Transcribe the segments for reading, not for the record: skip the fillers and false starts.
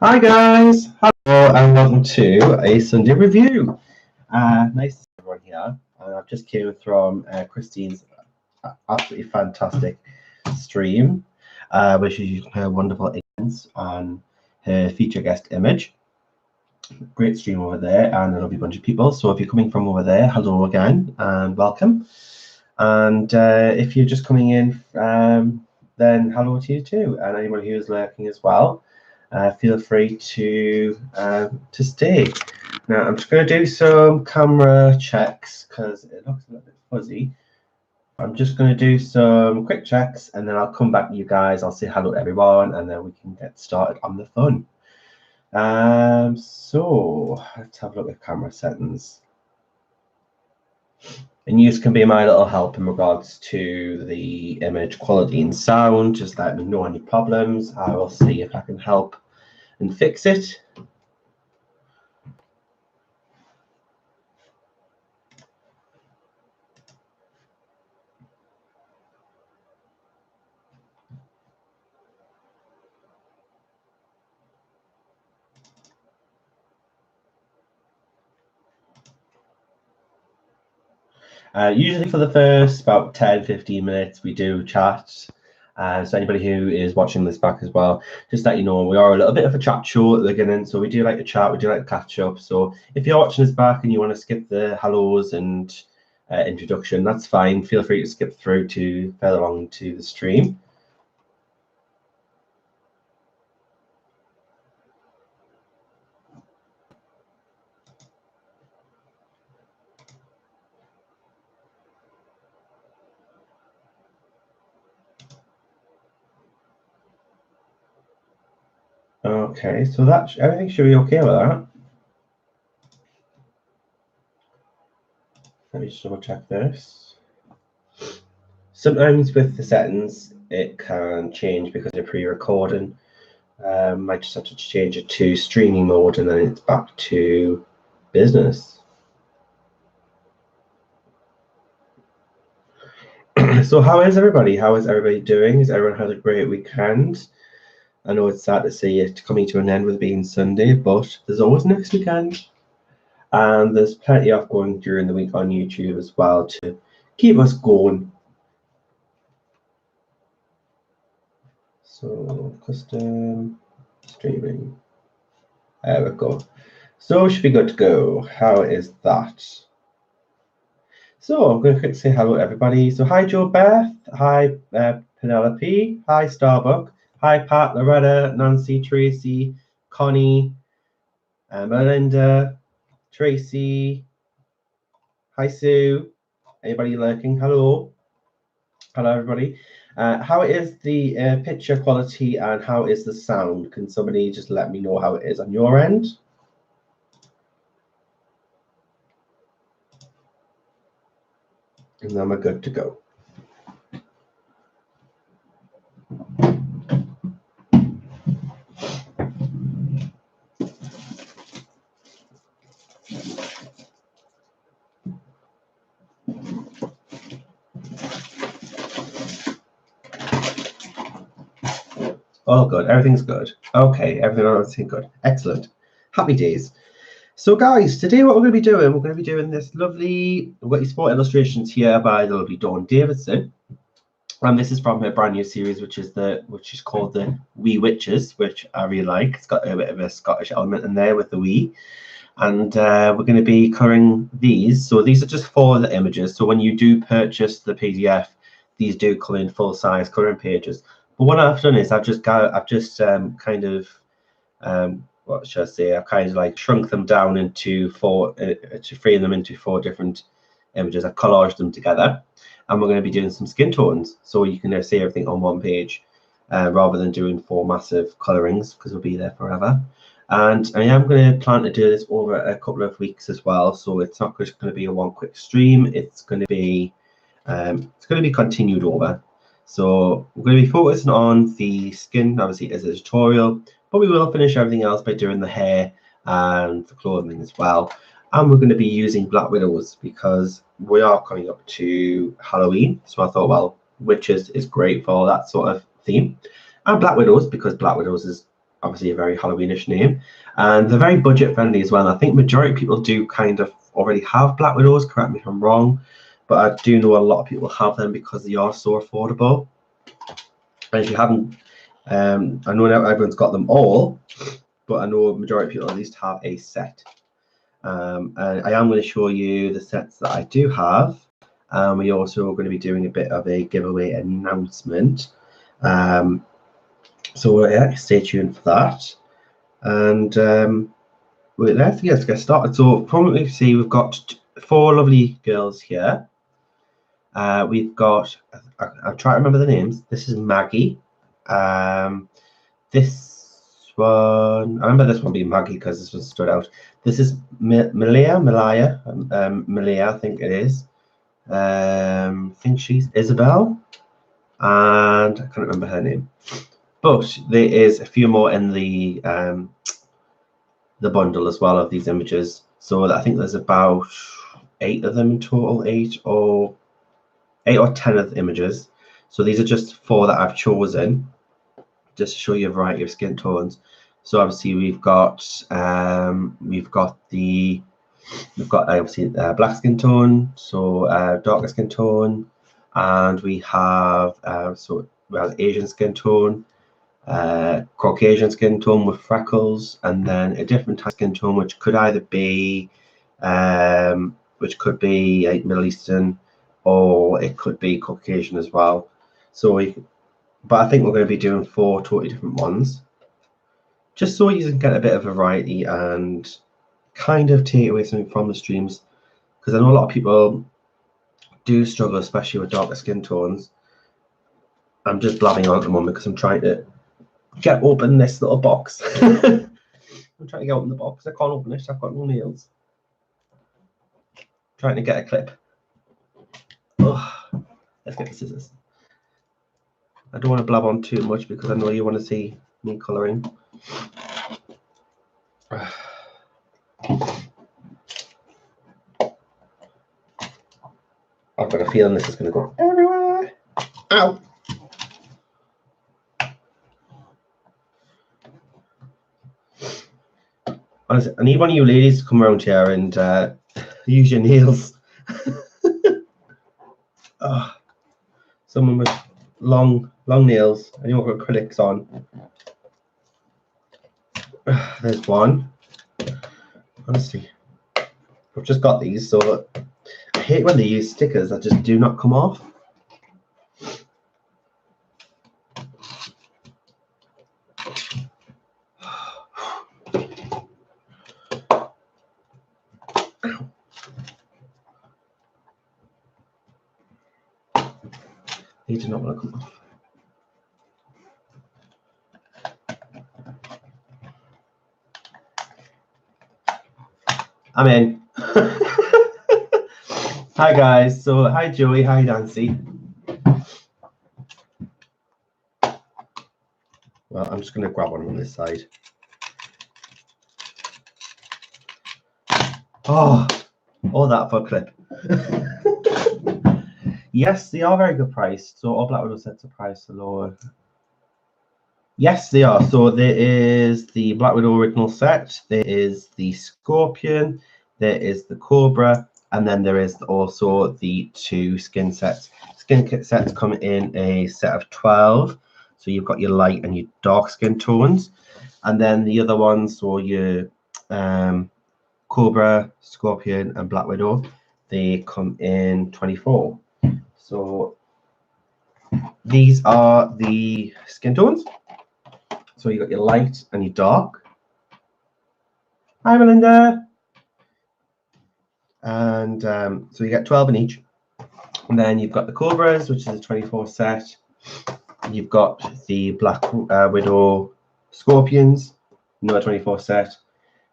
Hi guys, hello and welcome to a Sunday review. Nice to see everyone here. I've just came from Christine's absolutely fantastic stream, where she's using her wonderful ignorance and her feature guest image. Great stream over there, and a lovely bunch of people. So if you're coming from over there, hello again and welcome. And if you're just coming in, then hello to you too, and anyone who is lurking as well. Feel free to stay. Now I'm just going to do some camera checks because it looks a little bit fuzzy. I'm just going to do some quick checks and then I'll come back to you guys. I'll say hello to everyone and then we can get started on the fun. So let's have a look at camera settings. And you can be my little help in regards to the image quality and sound. Just let me know any problems. I will see if I can help and fix it. Usually for the first about 10-15 minutes we do chat. So anybody who is watching this back as well, just let you know we are a little bit of a chat show at the beginning, so we do like to chat, we do like to catch up. So if you're watching this back and you want to skip the hellos and introduction, that's fine. Feel free to skip through to further along to the stream. Okay, so that everything should be okay with that. Let me just double check this. Sometimes with the settings it can change because they're pre-recording. I just have to change it to streaming mode and then it's back to business. So how is everybody? How is everybody doing? Has everyone had a great weekend? I know it's sad to see it coming to an end with being Sunday, but there's always next weekend. And there's plenty of going during the week on YouTube as well to keep us going. So custom streaming. There we go. So should be good to go. How is that? So I'm going to quickly say hello everybody. So hi Joe Beth, hi Penelope, hi Starbuck, hi Pat, Loretta, Nancy, Tracy, Connie, Melinda, Tracy, hi Sue, anybody lurking? Hello, hello everybody. How is the picture quality and how is the sound? Can somebody just let me know how it is on your end? And then we're good to go. Oh, good. Everything's good. Okay, everything good. Excellent. Happy days. So, guys, today what we're going to be doing this lovely Witty Sport illustrations here by the lovely Dawn Davidson. And this is from her brand new series, which is called the Wee Witches, which I really like. It's got a bit of a Scottish element in there with the wee. And we're going to be covering these. So these are just for the images. So when you do purchase the PDF, these do come in full-size coloring pages. But what I've done is I've just kind of what should I say? I've kind of like shrunk them down into four to frame them into 4 different images. I've collaged them together, and we're going to be doing some skin tones, so you can see everything on one page, rather than doing 4 massive colorings because we'll be there forever. And I am going to plan to do this over a couple of weeks as well, so it's not just going to be a one quick stream. It's going to be continued over. So we're going to be focusing on the skin, obviously, as a tutorial, but we will finish everything else by doing the hair and the clothing as well. And we're going to be using Black Widows because we are coming up to Halloween. So I thought, well, witches is great for that sort of theme, and Black Widows, because Black Widows is obviously a very Halloweenish name, and they're very budget friendly as well. I think majority of people do kind of already have Black Widows, correct me if I'm wrong, but I do know a lot of people have them because they are so affordable. And if you haven't, I know now everyone's got them all, but I know a majority of people at least have a set. And I am going to show you the sets that I do have. We're also going to be doing a bit of a giveaway announcement. So yeah, stay tuned for that. And let's get started. So from what we see, we've got 4 lovely girls here. We've got, I'll try to remember the names. This is Maggie. This one, I remember this one being Maggie because this one stood out. This is Malia, I think it is. I think she's Isabel, and I can't remember her name. But there is a few more in the bundle as well of these images. So I think there's about 8 of them in total, 8 or 10 of the images. So these are just 4 that I've chosen, just to show you a variety of skin tones. So obviously we've got obviously black skin tone, so darker skin tone, and we have Asian skin tone, Caucasian skin tone with freckles, and then a different type of skin tone which could either be like Middle Eastern, or it could be Caucasian as well. So but I think we're going to be doing 4 totally different ones, just so you can get a bit of variety and kind of take away something from the streams, because I know a lot of people do struggle, especially with darker skin tones. I'm just blabbing on at the moment because I'm trying to get open this little box. I'm trying to get open the box. I can't open it. I've got no nails. Trying to get a clip. Oh, let's get the scissors. I don't want to blab on too much because I know you want to see me colouring. I've got a feeling this is going to go everywhere. Ow! Honestly, I need one of you ladies to come around here and use your nails. Someone with long nails. I don't have acrylics on. There's one. Honestly, I've just got these, so I hate when they use stickers that just do not come off. They do not want to come off. I'm in. Hi guys. So hi Joey, hi Nancy. Well, I'm just going to grab one on this side. Oh, all that for a clip. Yes, they are very good priced. So all Black Widow sets are priced lower. Yes, they are. So there is the Black Widow original set, there is the Scorpion, there is the Cobra, and then there is also the 2 skin sets. Skin kit sets come in a set of 12. So you've got your light and your dark skin tones. And then the other ones, so your Cobra, Scorpion, and Black Widow, they come in 24. So these are the skin tones. So you got your light and your dark. Hi, Melinda. And so you get 12 in each. And then you've got the Cobras, which is a 24 set. You've got the Black Widow Scorpions, another 24 set.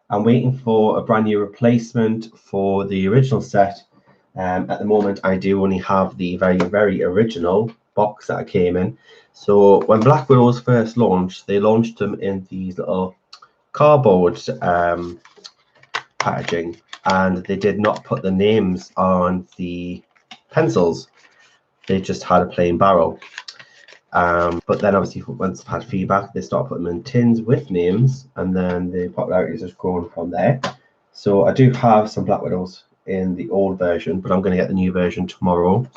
I'm waiting for a brand new replacement for the original set. At the moment, I do only have the very, very original box that I came in. So when Black Widows first launched, they launched them in these little cardboard packaging, and they did not put the names on the pencils. They just had a plain barrel. But then obviously once I've had feedback, they start putting them in tins with names, and then the popularity is just growing from there. So I do have some Black Widows in the old version, but I'm going to get the new version tomorrow.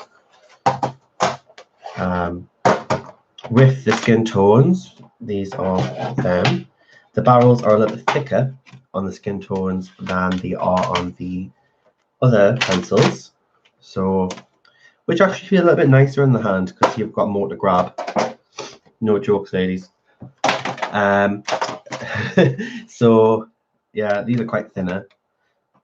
With the skin tones, these are them. The barrels are a little bit thicker on the skin tones than they are on the other pencils, so which actually feel a little bit nicer in the hand because you've got more to grab. No jokes, ladies. So yeah, these are quite thinner,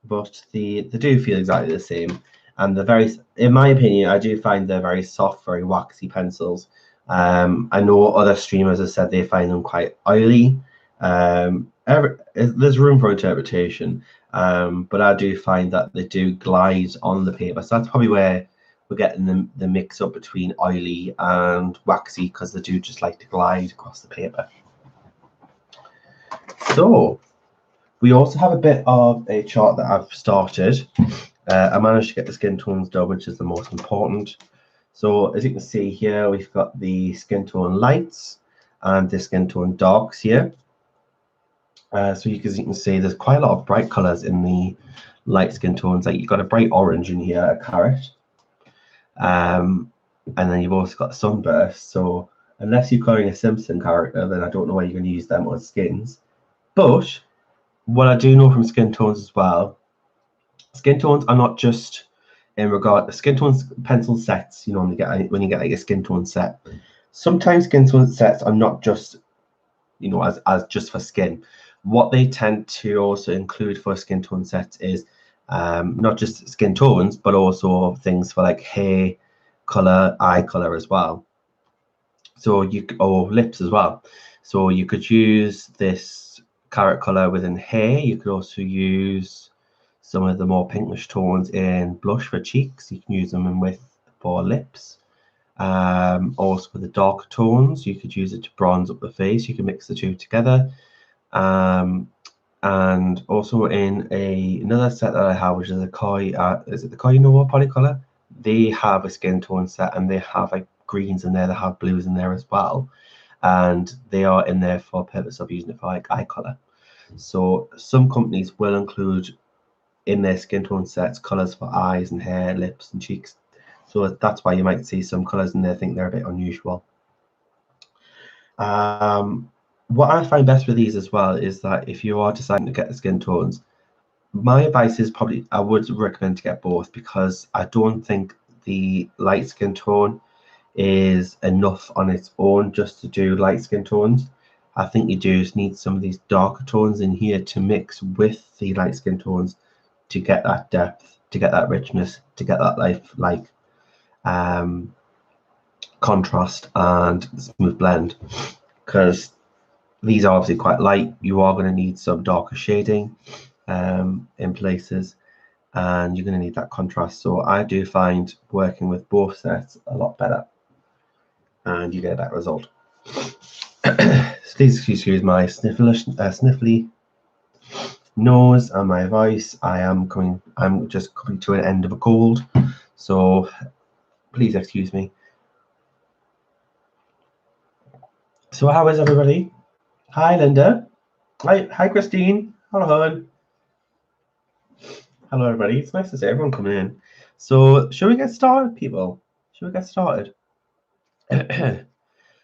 but they do feel exactly the same, and they're very, in my opinion, I do find they're very soft, very waxy pencils. I know other streamers have said they find them quite oily. There's room for interpretation, but I do find that they do glide on the paper, so that's probably where we're getting the mix up between oily and waxy, because they do just like to glide across the paper. So we also have a bit of a chart that I've started. I managed to get the skin tones done, which is the most important. So as you can see here, we've got the skin tone lights and the skin tone darks here. So you can see there's quite a lot of bright colors in the light skin tones. Like you've got a bright orange in here, a carrot, and then you've also got sunburst. So unless you're calling a Simpson character, then I don't know why you're going to use them on skins. But what I do know from skin tones as well, skin tones are not just in regard to skin tones pencil sets. You normally get when you get like a skin tone set. Sometimes skin tone sets are not just, you know, as just for skin. What they tend to also include for skin tone sets is not just skin tones, but also things for like hair color, eye color as well. So or lips as well. So you could use this carrot color within hair. You could also use some of the more pinkish tones in blush for cheeks. You can use them in with for lips. Also with the dark tones, you could use it to bronze up the face. You can mix the two together. And also in another set that I have, which is a Koi, is it the Koi Noah Polycolor? They have a skin tone set, and they have like greens in there, they have blues in there as well, and they are in there for purpose of using it for like eye color. So some companies will include in their skin tone sets colors for eyes and hair, lips and cheeks. So that's why you might see some colors in there, think they're a bit unusual. What I find best with these as well is that if you are deciding to get the skin tones, my advice is probably I would recommend to get both, because I don't think the light skin tone is enough on its own just to do light skin tones. I think you do just need some of these darker tones in here to mix with the light skin tones to get that depth, to get that richness, to get that like contrast and smooth blend. Because these are obviously quite light, you are going to need some darker shading in places, and you're going to need that contrast. So I do find working with both sets a lot better, and you get that result. Please excuse my sniffly nose and my voice. I'm just coming to an end of a cold, so please excuse me. So how is everybody? Hi Linda. Hi Christine. Hello. Hello everybody. It's nice to see everyone coming in. So should we get started, people? Should we get started?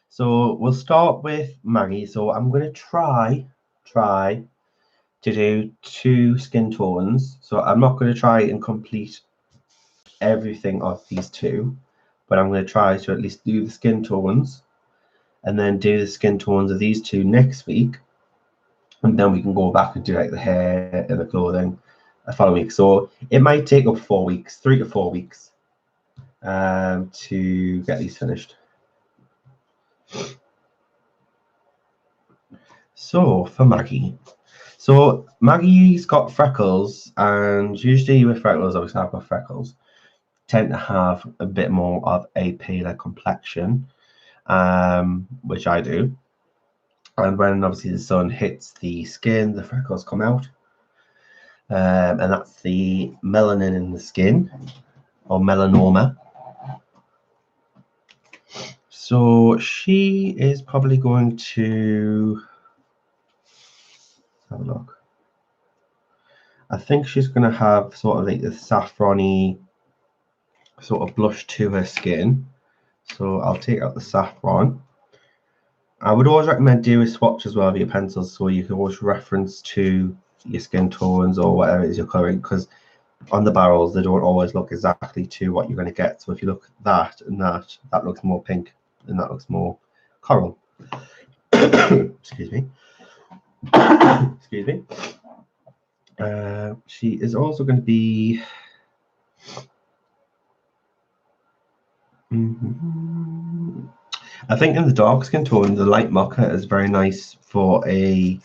So we'll start with Maggie. So I'm going to try to do 2 skin tones. So I'm not going to try and complete everything of these 2, but I'm going to try to at least do the skin tones, and then do the skin tones of these 2 next week, and then we can go back and do like the hair and the clothing the following week. So it might take up 4 weeks, 3 to 4 weeks, to get these finished. So for Maggie, so Maggie's got freckles, and usually with freckles, obviously I've got freckles, tend to have a bit more of a paler complexion, which I do. And when obviously the sun hits the skin, the freckles come out, and that's the melanin in the skin, or melanoma. So she is probably going to have a look. I think she's going to have sort of like the saffrony sort of blush to her skin. So I'll take out the saffron. I would always recommend doing a swatch as well of your pencils, so you can always reference to your skin tones or whatever it is you're coloring, because on the barrels they don't always look exactly to what you're going to get. So if you look at that and that looks more pink and that looks more coral. Excuse me. Excuse me. She is also going to be I think in the dark skin tone, the light mocha is very nice for a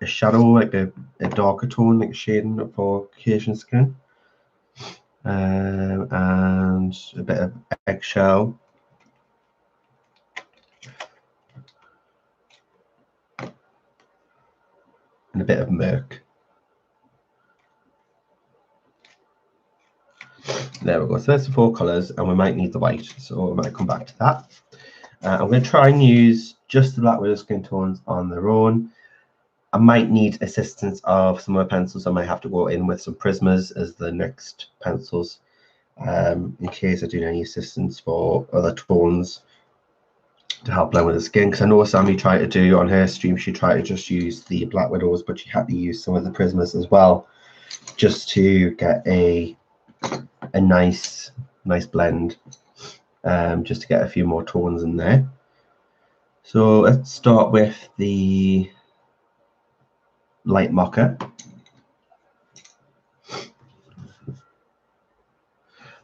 shadow, like a darker tone, like shading for Caucasian skin. And a bit of eggshell. And a bit of murk. There we go. So that's the 4 colours, and we might need the white, so we might come back to that. I'm going to try and use just the Black Widow skin tones on their own. I might need assistance of some of my pencils. I might have to go in with some Prismas as the next pencils, in case I do need any assistance for other tones to help blend with the skin. Because I know Sammy tried to do on her stream, she tried to just use the Black Widows, but she had to use some of the Prismas as well, just to get a nice blend, just to get a few more tones in there. So let's start with the light mocha.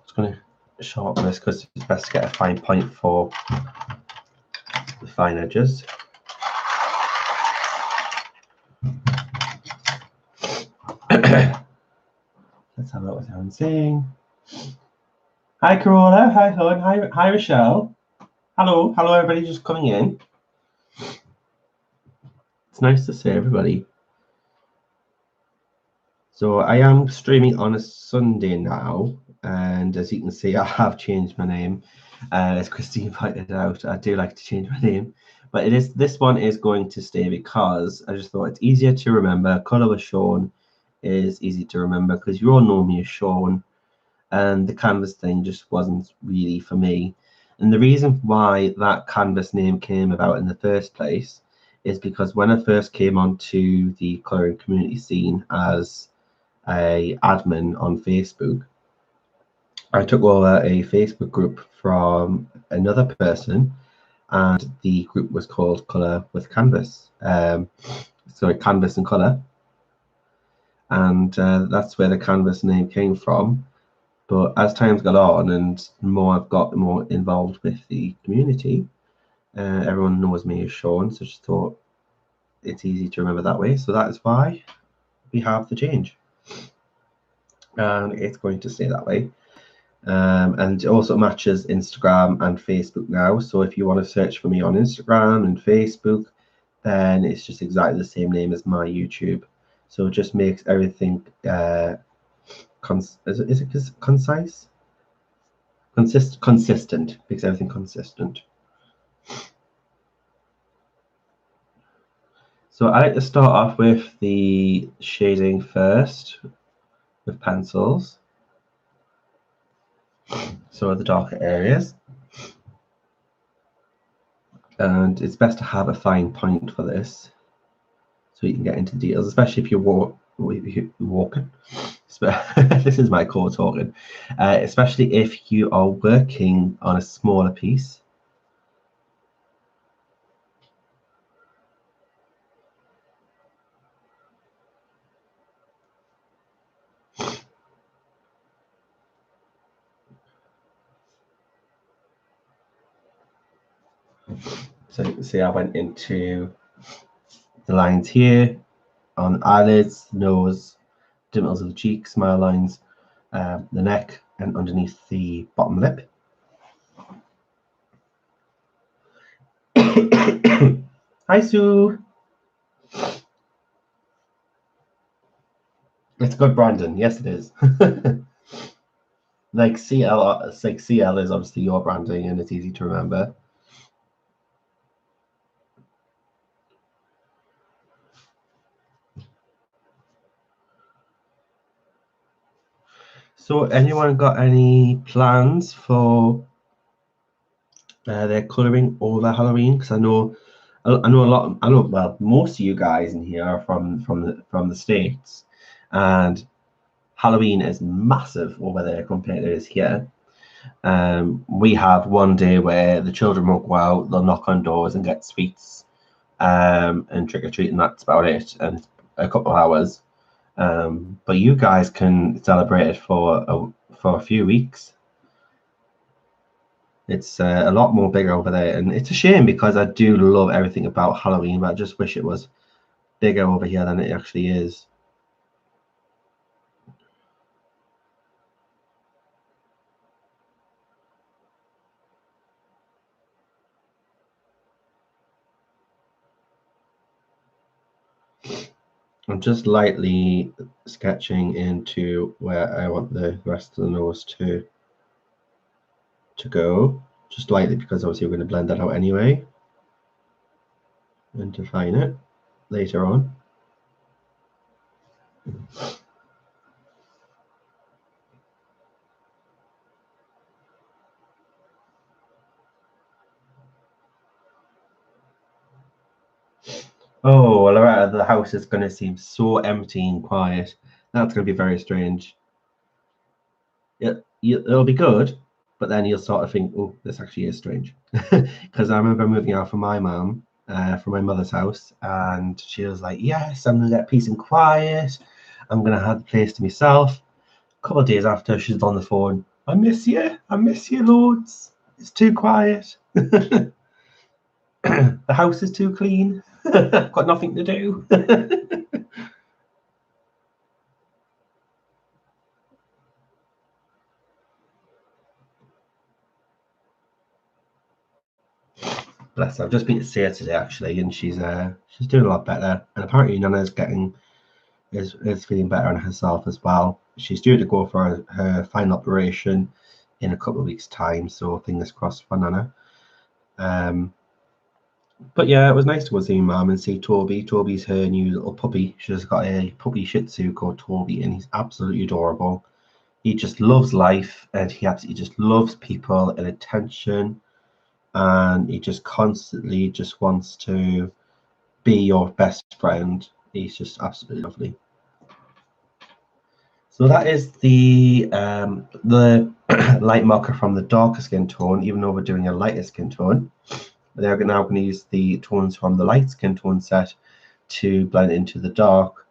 Just going to sharpen this because it's best to get a fine point for the fine edges. Let's have a look what everyone's saying. Hi Carola, hi Hon, hi Rochelle. Hello everybody just coming in. It's nice to see everybody. So I am streaming on a Sunday now, and as you can see, I have changed my name. As Christine pointed out, I do like to change my name, but this one is going to stay because I just thought it's easier to remember. Colour was Sean is easy to remember because you all know me as Sean, and the canvas thing just wasn't really for me. And the reason why that canvas name came about in the first place is because when I first came onto the colouring community scene as a admin on Facebook, I took over a Facebook group from another person, and the group was called Colour with Canvas. Sorry, Canvas and Colour. And that's where the canvas name came from. But as time's gone on and I've got more involved with the community, everyone knows me as Sean, so just thought it's easy to remember that way. So that is why we have the change. And it's going to stay that way. And it also matches Instagram and Facebook now. So if you want to search for me on Instagram and Facebook, then it's just exactly the same name as my YouTube. So it just makes everything is it concise? Consistent. Makes everything consistent. So I like to start off with the shading first with pencils. So the darker areas. And it's best to have a fine point for this, so you can get into details, especially if you're walking. This is my core talking. Especially if you are working on a smaller piece. So you can see I went into the lines here on eyelids, nose, dimples of the cheek, smile lines, the neck, and underneath the bottom lip. Hi Sue. It's good, Brandon. Yes, it is. Like CL is obviously your branding, and it's easy to remember. So, anyone got any plans for their colouring over Halloween? Because I know a lot. Well, most of you guys in here are from the States, and Halloween is massive over there compared to us here. We have one day where the children will go out, they'll knock on doors and get sweets, and trick or treat, and that's about it. And it's a couple of hours. But you guys can celebrate it for a few weeks. It's a lot more bigger over there, and it's a shame because I do love everything about Halloween, but I just wish it was bigger over here than it actually is. I'm just lightly sketching into where I want the rest of the nose to go, just lightly, because obviously we're going to blend that out anyway and define it later on. Oh, Loretta, the house is going to seem so empty and quiet. That's going to be very strange. It'll be good, but then you'll sort of think, oh, this actually is strange. Because I remember moving out from my mum, from my mother's house, and she was like, yes, I'm going to get peace and quiet. I'm going to have the place to myself. A couple of days after, she's on the phone. I miss you loads. It's too quiet. The house is too clean. I've got nothing to do. Bless her. I've just been to see her today actually, and she's doing a lot better. And apparently Nana's is feeling better on herself as well. She's due to go for her final operation in a couple of weeks' time, so fingers crossed for Nana. But yeah, it was nice to go see Mum and see Toby. Toby's her new little puppy. She's got a puppy Shih Tzu called Toby, and he's absolutely adorable. He just loves life, and he absolutely just loves people and attention, and he just constantly just wants to be your best friend. He's just absolutely lovely. So that is the light marker from the darker skin tone, even though we're doing a lighter skin tone. They're now going to use the tones from the light skin tone set to blend into the dark,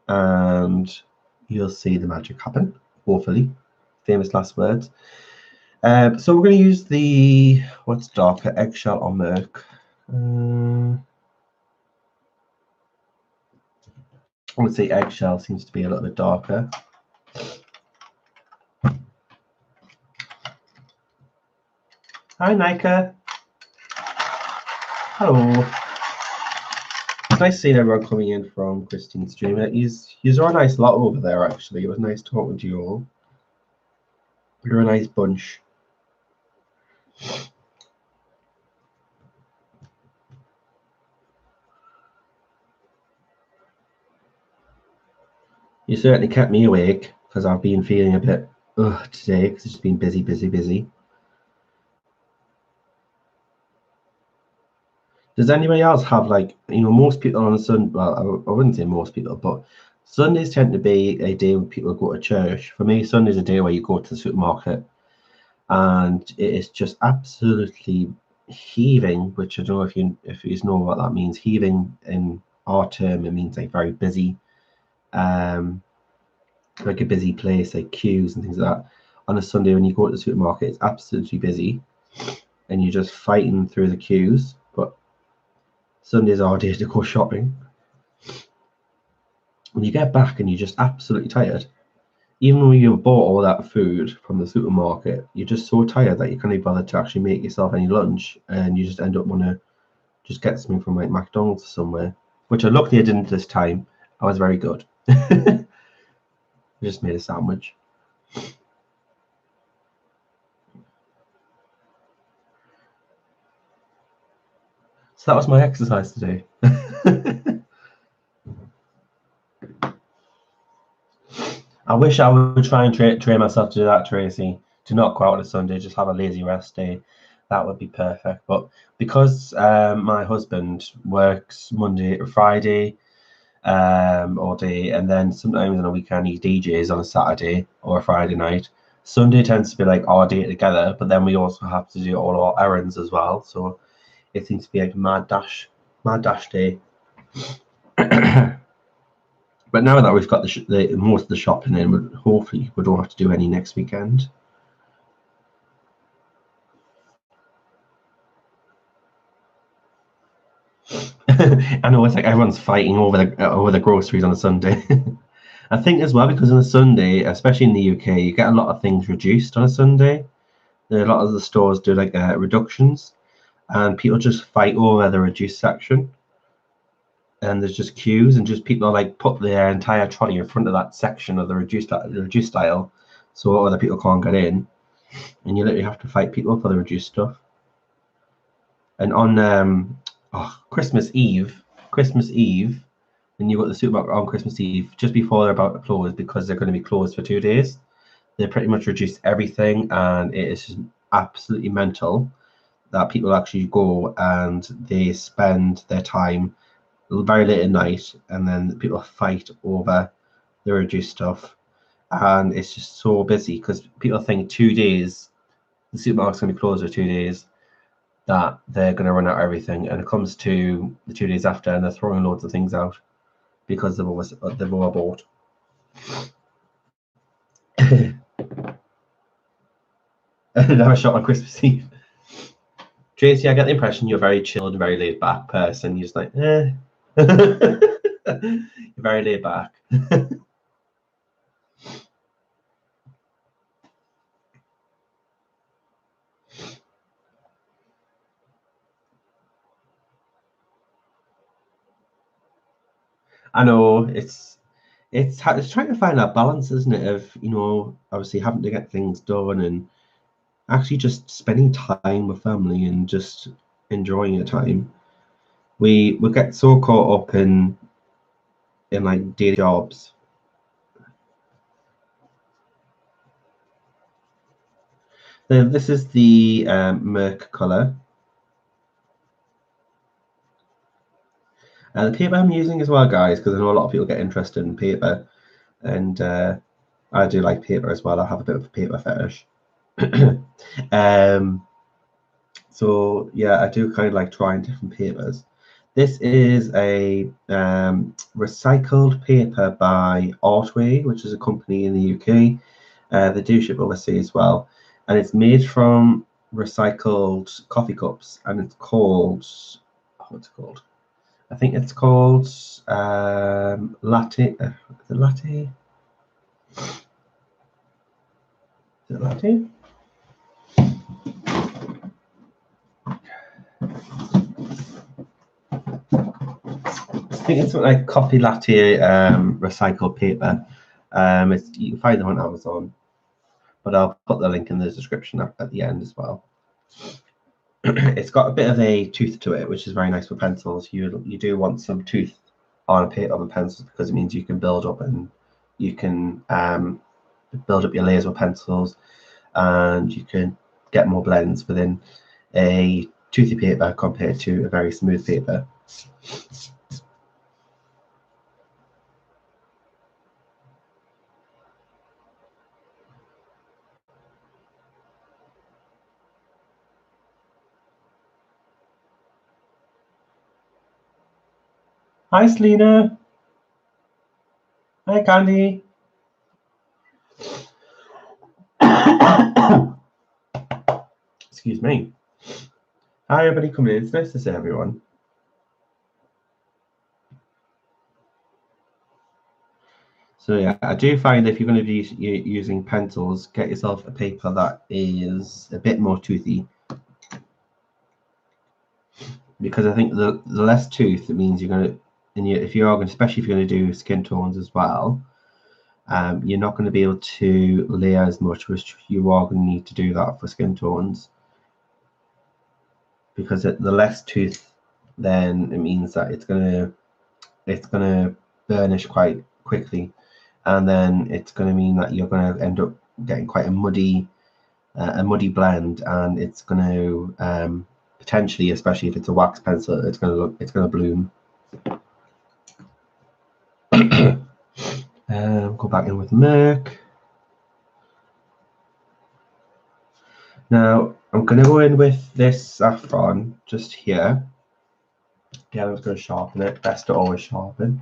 and you'll see the magic happen, hopefully. Famous last words. So we're going to use the, what's darker, eggshell or murk? I would say eggshell seems to be a little bit darker. Hi, Nika. Hello. It's nice seeing everyone coming in from Christine's stream. You're a nice lot over there, actually. It was nice talking to you all. You're a nice bunch. You certainly kept me awake because I've been feeling a bit today because it's just been busy. Does anybody else have, like, most people on a Sunday, well, I wouldn't say most people, but Sundays tend to be a day when people go to church. For me, Sunday's a day where you go to the supermarket and it is just absolutely heaving, which I don't know if you know what that means. Heaving in our term, it means like very busy, like a busy place, like queues and things like that. On a Sunday when you go to the supermarket, it's absolutely busy and you're just fighting through the queues. But Sunday's our day to go shopping. When you get back and you're just absolutely tired, even when you bought all that food from the supermarket, you're just so tired that you can't even bother to actually make yourself any lunch, and you just end up want to just get something from like McDonald's or somewhere, which I luckily I didn't this time. I was very good. I just made a sandwich. So that was my exercise today. I wish I would try and train myself to do that, Tracy, to not go out on a Sunday, just have a lazy rest day. That would be perfect. But because my husband works Monday to Friday all day, and then sometimes on a weekend he DJs on a Saturday or a Friday night. Sunday tends to be like our day together, but then we also have to do all our errands as well. So it seems to be like mad dash day. But now that we've got the most of the shopping in, hopefully we don't have to do any next weekend. I know it's like everyone's fighting over the groceries on a Sunday. I think as well because on a Sunday, especially in the UK, you get a lot of things reduced on a Sunday. A lot of the stores do like reductions, and people just fight over the reduced section. And there's just queues, and just people like put their entire trolley in front of that section of the reduced aisle, so other people can't get in, and you literally have to fight people for the reduced stuff. And on Christmas Eve, when you go to the supermarket on Christmas Eve, just before they're about to close, because they're going to be closed for 2 days, they pretty much reduce everything, and it is just absolutely mental that people actually go and they spend their time very late at night, and then people fight over the reduced stuff, and it's just so busy because people think 2 days the supermarket's going to be closed for 2 days, that they're going to run out of everything, and it comes to the 2 days after and they're throwing loads of things out because they've overbought. Never shot on Christmas Eve. Tracy, I get the impression you're a very chilled, very laid back person. You're just like, You're very laid back. I know it's trying to find that balance, isn't it? Of obviously having to get things done and actually just spending time with family and just enjoying your time. We get so caught up in like daily jobs. This is the Merc color. The paper I'm using as well, guys, because I know a lot of people get interested in paper, and I do like paper as well. I have a bit of a paper fetish. So yeah, I do kind of like trying different papers. This is a recycled paper by Artway, which is a company in the UK. They do ship overseas as well, and it's made from recycled coffee cups, and it's called, what's it called? I think it's called latte. The latte. Is it latte? I think it's like coffee latte recycled paper. You can find them on Amazon, but I'll put the link in the description at the end as well. It's got a bit of a tooth to it, which is very nice for pencils. You do want some tooth on a paper of a pencil, because it means you can build up and you can build up your layers with pencils, and you can get more blends within a toothy paper compared to a very smooth paper. Hi, Selena. Hi, Candy. Excuse me. Hi, everybody coming in. It's nice to see everyone. So yeah, I do find if you're going to be using pencils, get yourself a paper that is a bit more toothy, because I think the less tooth, it means you're going to, and if you are going, especially if you're going to do skin tones as well, you're not going to be able to layer as much, which you are going to need to do that for skin tones, because the less tooth, then it means that it's going to burnish quite quickly, and then it's going to mean that you're going to end up getting quite a muddy blend, and it's going to potentially, especially if it's a wax pencil, it's going to bloom. Go back in with Merc. Now I'm going to go in with this saffron just here. Yeah, I'm just going to sharpen it. Best to always sharpen.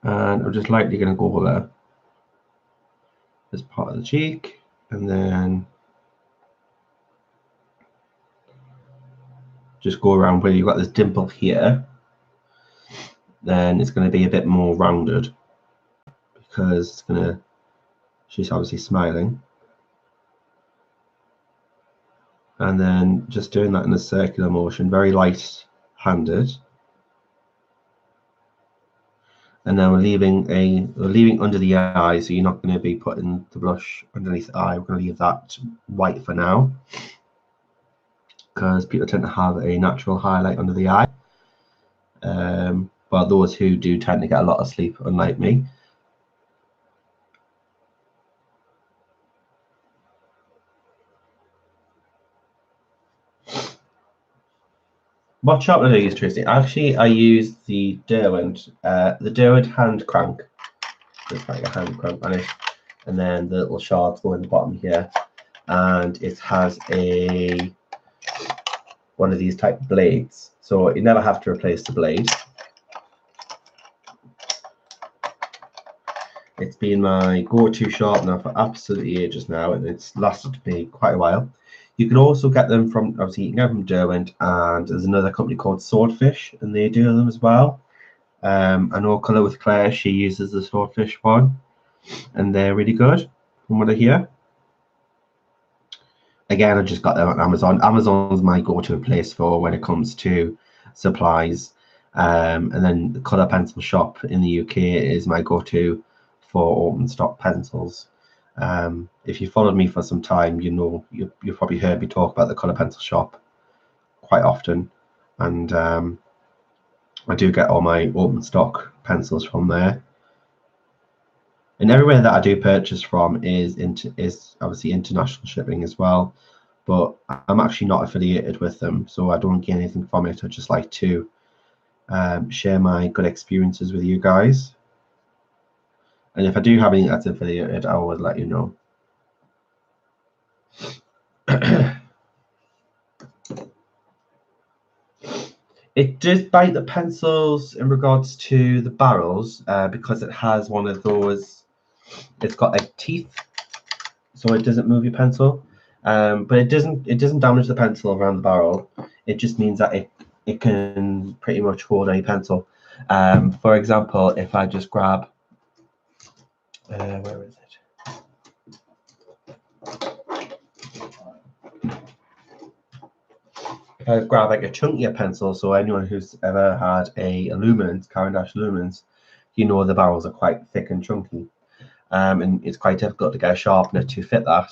And I'm just lightly going to go over this part of the cheek, and then just go around where you've got this dimple here. Then it's going to be a bit more rounded because she's obviously smiling. And then just doing that in a circular motion, very light-handed. And then we're leaving under the eye, so you're not going to be putting the brush underneath the eye. We're going to leave that white for now, because people tend to have a natural highlight under the eye. But those who do tend to get a lot of sleep, unlike me. What sharpener do I use, Tracy? Actually, I use the Derwent hand crank. It's like a hand crank on it, and then the little shards go in the bottom here, and it has one of these type of blades, so you never have to replace the blade. It's been my go-to sharpener for absolutely ages now, and it's lasted me quite a while. You can also get them from, obviously, you can get them from Derwent, and there's another company called Swordfish, and they do them as well. I know Colour with Claire, she uses the Swordfish one, and they're really good, from what I hear. Again, I just got them on Amazon. Amazon's my go-to place for when it comes to supplies. And then the Colour Pencil Shop in the UK is my go-to for open stock pencils. If you followed me for some time, you know you've probably heard me talk about the Colour Pencil Shop quite often, and I do get all my open stock pencils from there. And everywhere that I do purchase from is obviously international shipping as well, but I'm actually not affiliated with them, so I don't get anything from it. I just like to share my good experiences with you guys. And if I do have anything that's affiliated, I will let you know. It does bite the pencils in regards to the barrels because it has one of those. It's got like teeth, so it doesn't move your pencil. But it doesn't damage the pencil around the barrel. It just means that it can pretty much hold any pencil. For example, if I just grab, where is it? If I grab like a chunkier pencil, so anyone who's ever had a Caran d'Ache Lumens, you know the barrels are quite thick and chunky, and it's quite difficult to get a sharpener to fit that.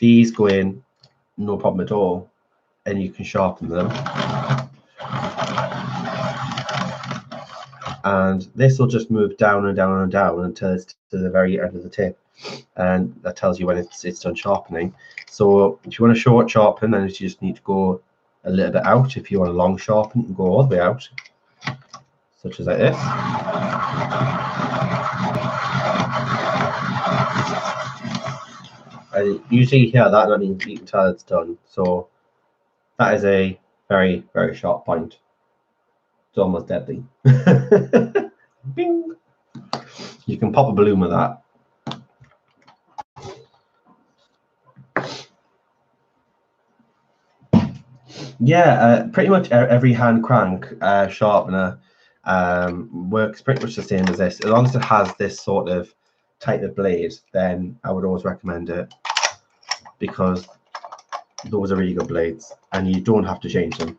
These go in, no problem at all, and you can sharpen them. And this will just move down and down and down until it's to the very end of the tip, and that tells you when it's done sharpening. So if you want a short sharpen, then you just need to go a little bit out. If you want a long sharpen, you can go all the way out, such as like this. And usually here that means you can tell it's done. So that is a very, very sharp point. It's almost deadly. Bing. You can pop a balloon with that. Yeah, pretty much every hand crank sharpener works pretty much the same as this. As long as it has this sort of type of blade, then I would always recommend it, because those are really good blades and you don't have to change them.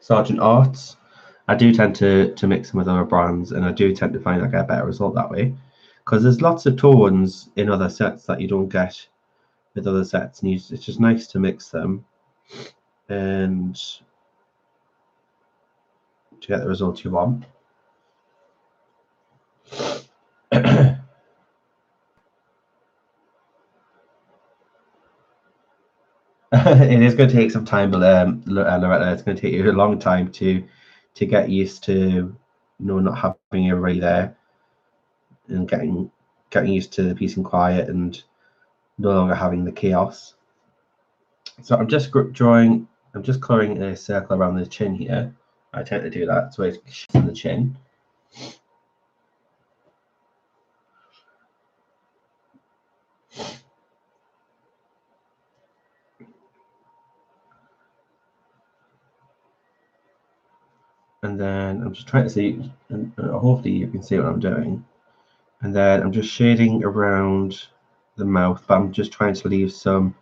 Sergeant Arts. I do tend to mix them with other brands, and I do tend to find I get a better result that way, because there's lots of tones in other sets that you don't get with other sets, and it's just nice to mix them and to get the result you want. It is going to take some time, but Loretta, it's going to take you a long time to get used to, not having everybody there, and getting used to the peace and quiet, and no longer having the chaos. So I'm just drawing. I'm just coloring a circle around the chin here. I tend to do that so it's in the chin. And then I'm just trying to see, and hopefully you can see what I'm doing. And then I'm just shading around the mouth, but I'm just trying to leave some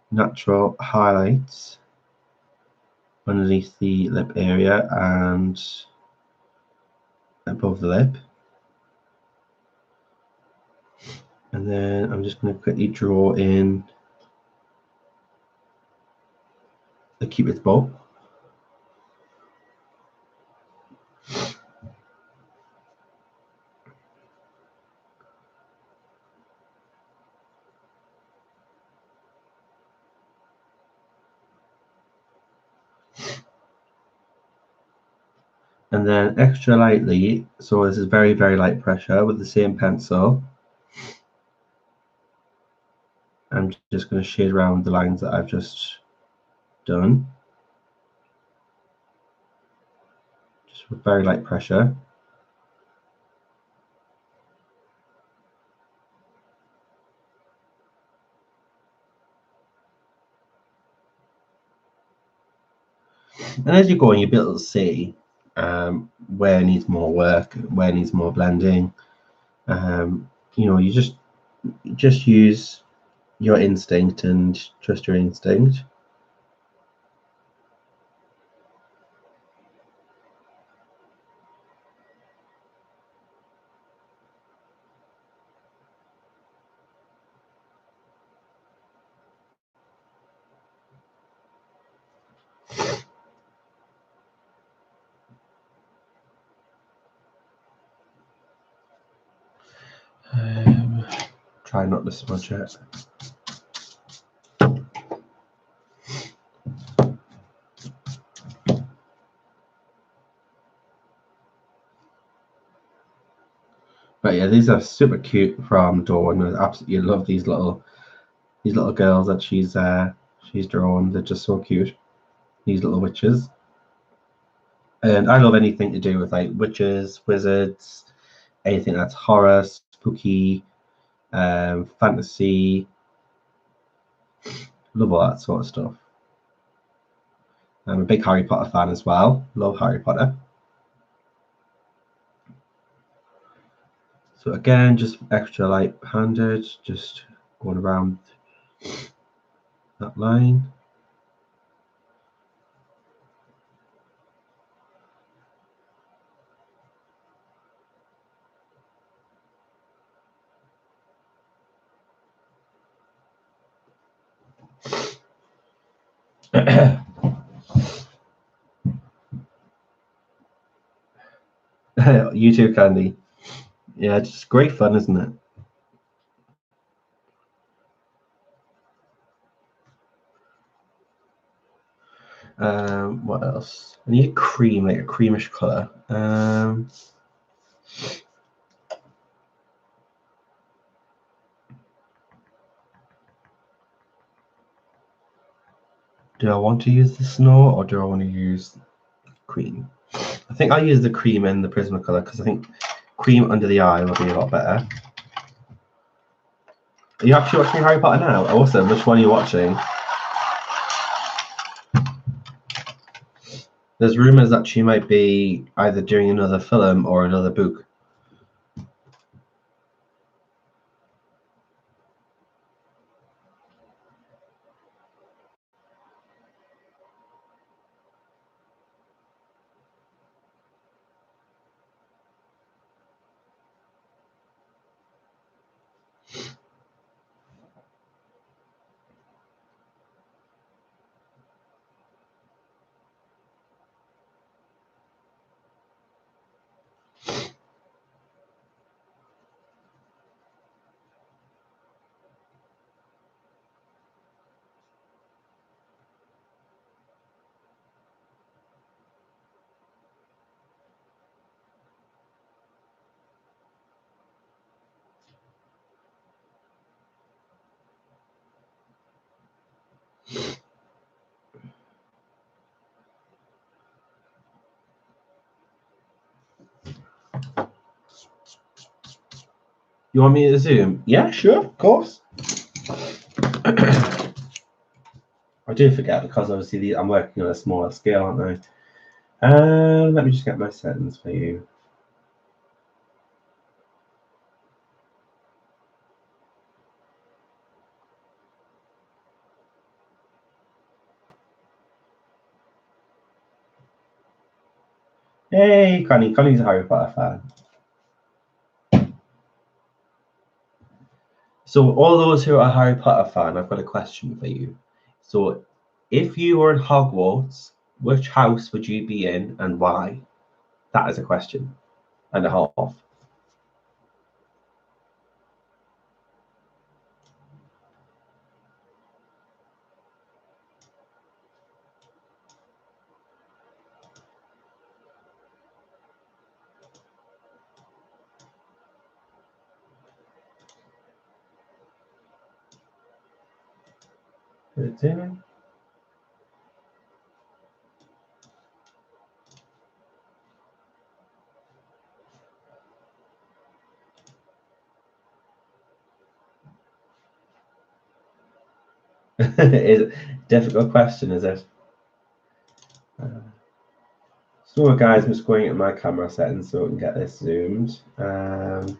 natural highlights underneath the lip area and above the lip. And then I'm just going to quickly draw in the Cupid's bow. And then extra lightly, so this is very, very light pressure with the same pencil. I'm just going to shade around the lines that I've just done. Just with very light pressure. And as you go on, you'll be able to see where needs more work, where needs more blending. You just use your instinct and trust your instinct. Try not to smudge it. But yeah, these are super cute from Dawn. I absolutely love these little girls that she's drawn. They're just so cute. These little witches. And I love anything to do with like witches, wizards, anything that's horror, spooky, fantasy. Love all that sort of stuff. I'm a big Harry Potter fan as well. Love Harry Potter. So again, just extra light-handed, just going around that line. You too, Candy. Yeah, it's just great fun, isn't it? What else? I need a cream, like a creamish colour. Do I want to use the snow or do I want to use cream? I think I'll use the cream in the Prismacolor because I think cream under the eye will be a lot better. Are you actually watching Harry Potter now? Awesome. Which one are you watching? There's rumours that she might be either doing another film or another book. You want me to zoom? Yeah, sure, of course. I do forget because obviously I'm working on a smaller scale, aren't I? Let me just get my settings for you. Hey, Connie. Connie's a Harry Potter fan. So all those who are a Harry Potter fan, I've got a question for you. So if you were in Hogwarts, which house would you be in and why? That is a question and a half. Is it zooming? Is it a difficult question, is it? So guys, I'm just going at my camera settings so we can get this zoomed. Bring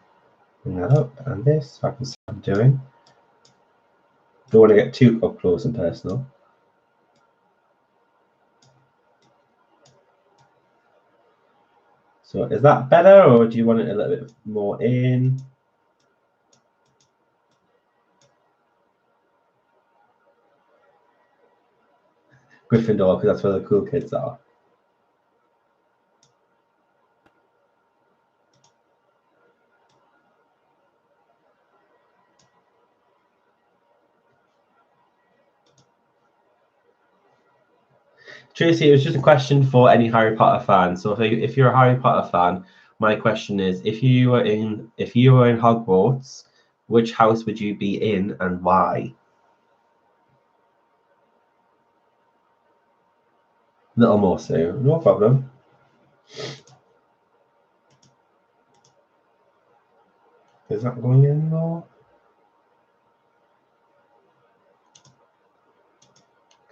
that up and this so I can see what I'm doing. Don't want to get too up close and personal. So is that better, or do you want it a little bit more in? Gryffindor, because that's where the cool kids are. Tracy, it was just a question for any Harry Potter fan. So if you're a Harry Potter fan, my question is: if you were in Hogwarts, which house would you be in and why? Little more soon, no problem. Is that going in though?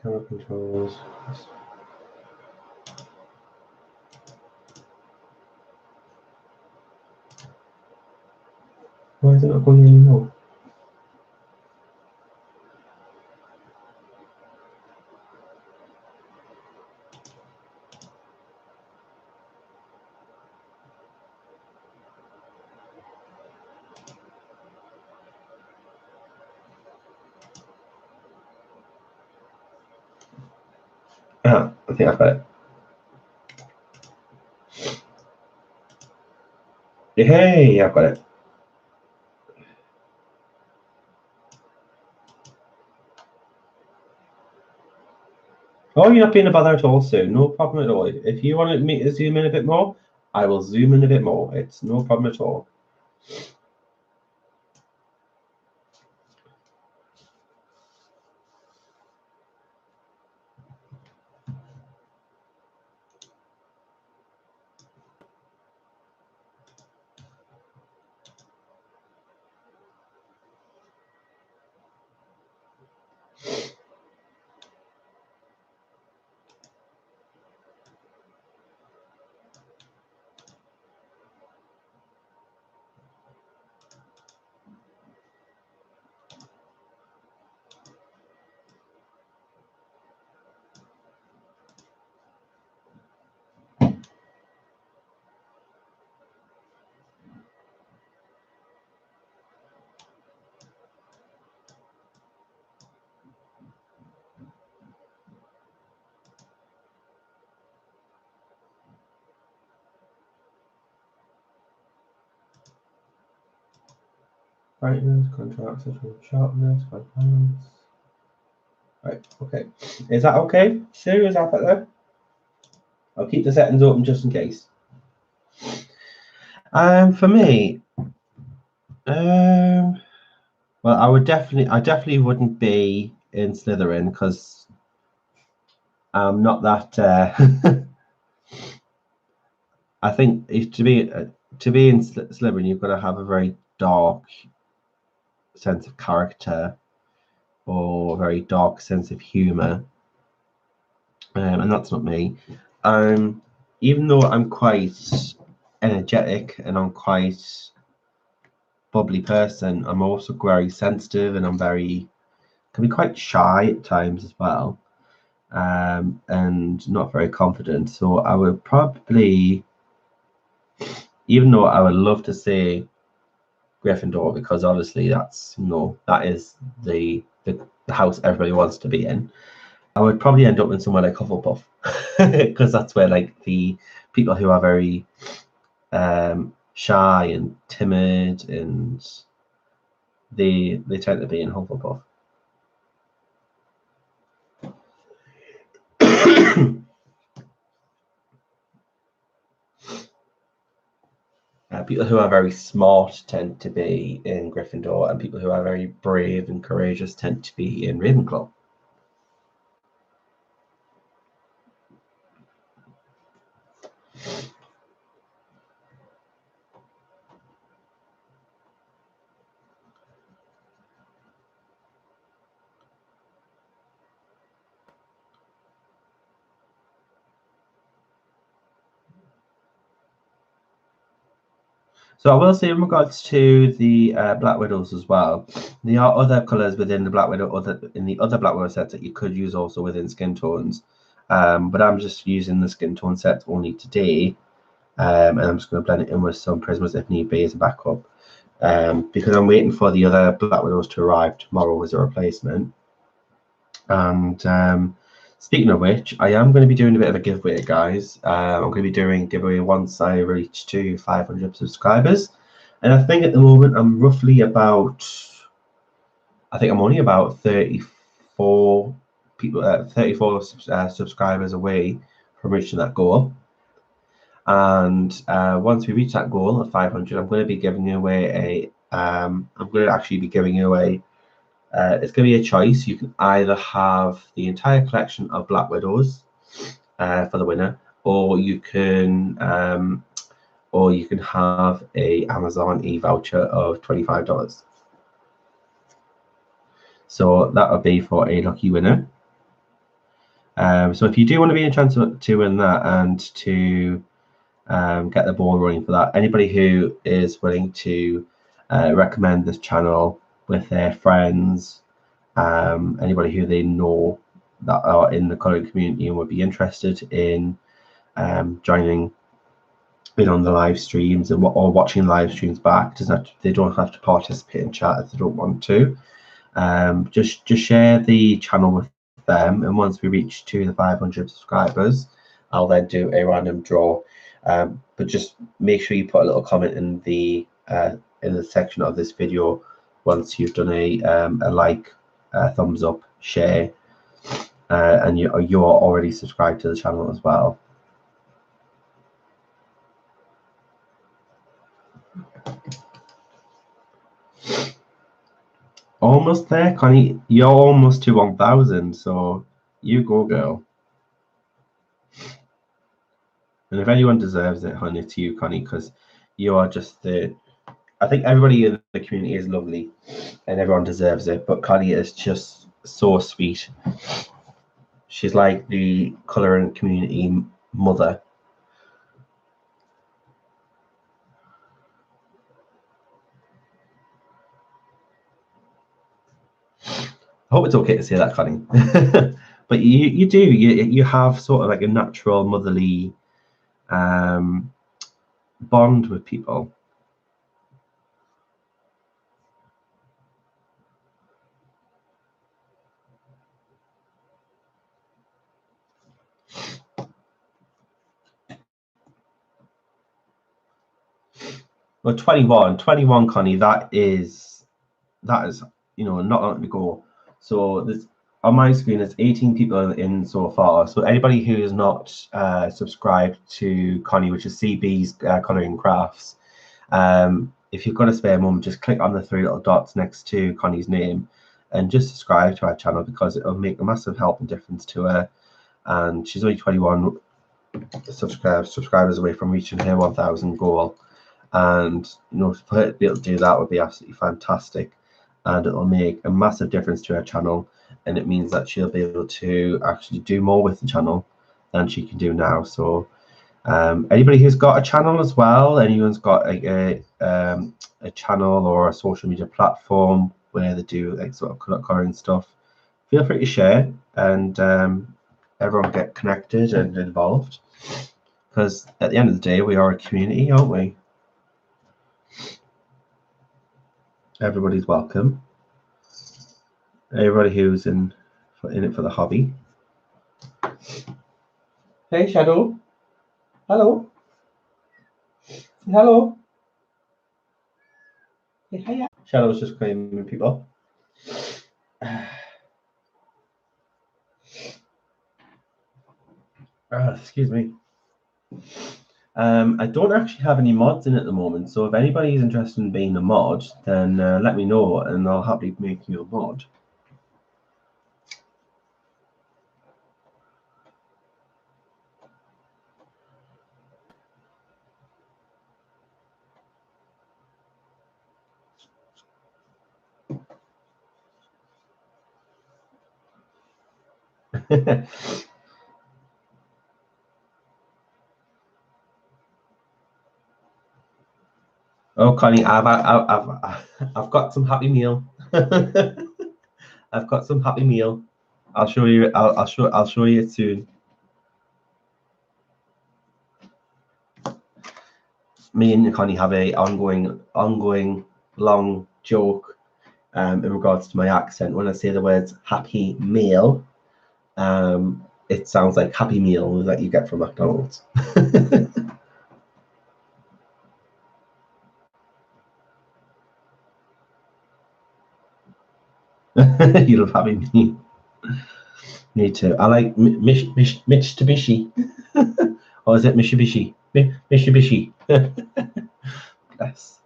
Camera controls. Why is it not going in anymore? Ah, I think I've got it. Hey, I've got it. Oh, you're not being a bother at all, Sue. No problem at all. If you want me to zoom in a bit more, I will zoom in a bit more. It's no problem at all. Brightness, contrast, sharpness, white balance. Right, okay. Is that okay, Sue? Is that better? I'll keep the settings open just in case. For me, well, I definitely wouldn't be in Slytherin because I'm not that. I think to be in Slytherin, you've got to have a very dark sense of character or very dark sense of humor, and that's not me. Even though I'm quite energetic and I'm quite bubbly person, I'm also very sensitive and can be quite shy at times as well, and not very confident. So I would probably, even though I would love to say Gryffindor, because obviously that's, that is the house everybody wants to be in, I would probably end up in somewhere like Hufflepuff, because that's where like the people who are very shy and timid, and they tend to be in Hufflepuff. People who are very smart tend to be in Gryffindor, and people who are very brave and courageous tend to be in Ravenclaw. So I will say, in regards to the Black Widows as well, there are other colours within the Black Widow, in the other Black Widow sets that you could use also within skin tones. But I'm just using the skin tone sets only today, and I'm just going to blend it in with some Prismas if need be as a backup, because I'm waiting for the other Black Widows to arrive tomorrow as a replacement. And speaking of which, I am going to be doing a bit of a giveaway, guys. I'm going to be doing a giveaway once I reach to 500 subscribers. And I think at the moment I'm roughly about, I think I'm only about 34 people, 34 subscribers away from reaching that goal. And once we reach that goal of 500, I'm going to be giving away I'm going to actually be giving away, it's going to be a choice. You can either have the entire collection of Black Widows for the winner, or you can have a Amazon e-voucher of $25. So that would be for a lucky winner. So if you do want to be in a chance to win that and to get the ball rolling for that, anybody who is willing to recommend this channel with their friends, anybody who they know that are in the colouring community and would be interested in joining in on the live streams or watching live streams back, they don't have to participate in chat if they don't want to. Just share the channel with them, and once we reach to the 500 subscribers, I'll then do a random draw. But just make sure you put a little comment in the section of this video once you've done a like, thumbs up, share, and you are already subscribed to the channel as well. Almost there, Connie. You're almost to 1,000, so you go, girl. And if anyone deserves it, honey, it's you, Connie, because you are just I think everybody in the community is lovely and everyone deserves it, but Connie is just so sweet. She's like the colouring community mother. I hope it's okay to say that, Connie. But you have sort of like a natural motherly bond with people. Well, 21, Connie, that is not letting me go. So there's, on my screen, there's 18 people in so far. So anybody who is not subscribed to Connie, which is CB's Colouring Crafts, if you've got a spare moment, just click on the 3 little dots next to Connie's name and just subscribe to our channel, because it'll make a massive help and difference to her. And she's only 21 subscribers away from reaching her 1,000 goal. and for her to be able to do that would be absolutely fantastic, and it'll make a massive difference to her channel, and it means that she'll be able to actually do more with the channel than she can do now. So anybody who's got a channel as well, anyone's got a channel or a social media platform where they do like sort of coloring stuff, feel free to share, and everyone get connected and involved, because at the end of the day we are a community, aren't we? Everybody's welcome. Everybody who's in it for the hobby. Hey Shadow, hello. Hello. Hey, hiya. Shadow's just claiming people. Excuse me. I don't actually have any mods in at the moment, so if anybody's interested in being a mod, then let me know and I'll happily make you a mod. Oh, Connie, I've got some Happy Meal. I've got some Happy Meal. I'll show you. I'll show you it soon. Me and Connie have a ongoing long joke in regards to my accent. When I say the words Happy Meal, it sounds like Happy Meal that you get from McDonald's. You love Happy Meal. Me too. I like Mitsubishi. Or is it Mitsubishi? Mitsubishi. Yes.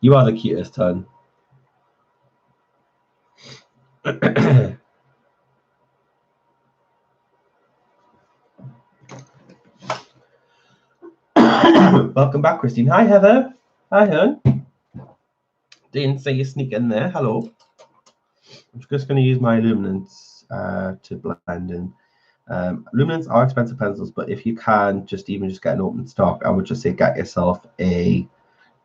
You are the cutest, hon. Welcome back, Christine. Hi, Heather. Hi, hon. Didn't say you sneak in there. Hello. I'm just going to use my luminance to blend in. Luminance are expensive pencils, but if you can just get an open stock, I would just say get yourself a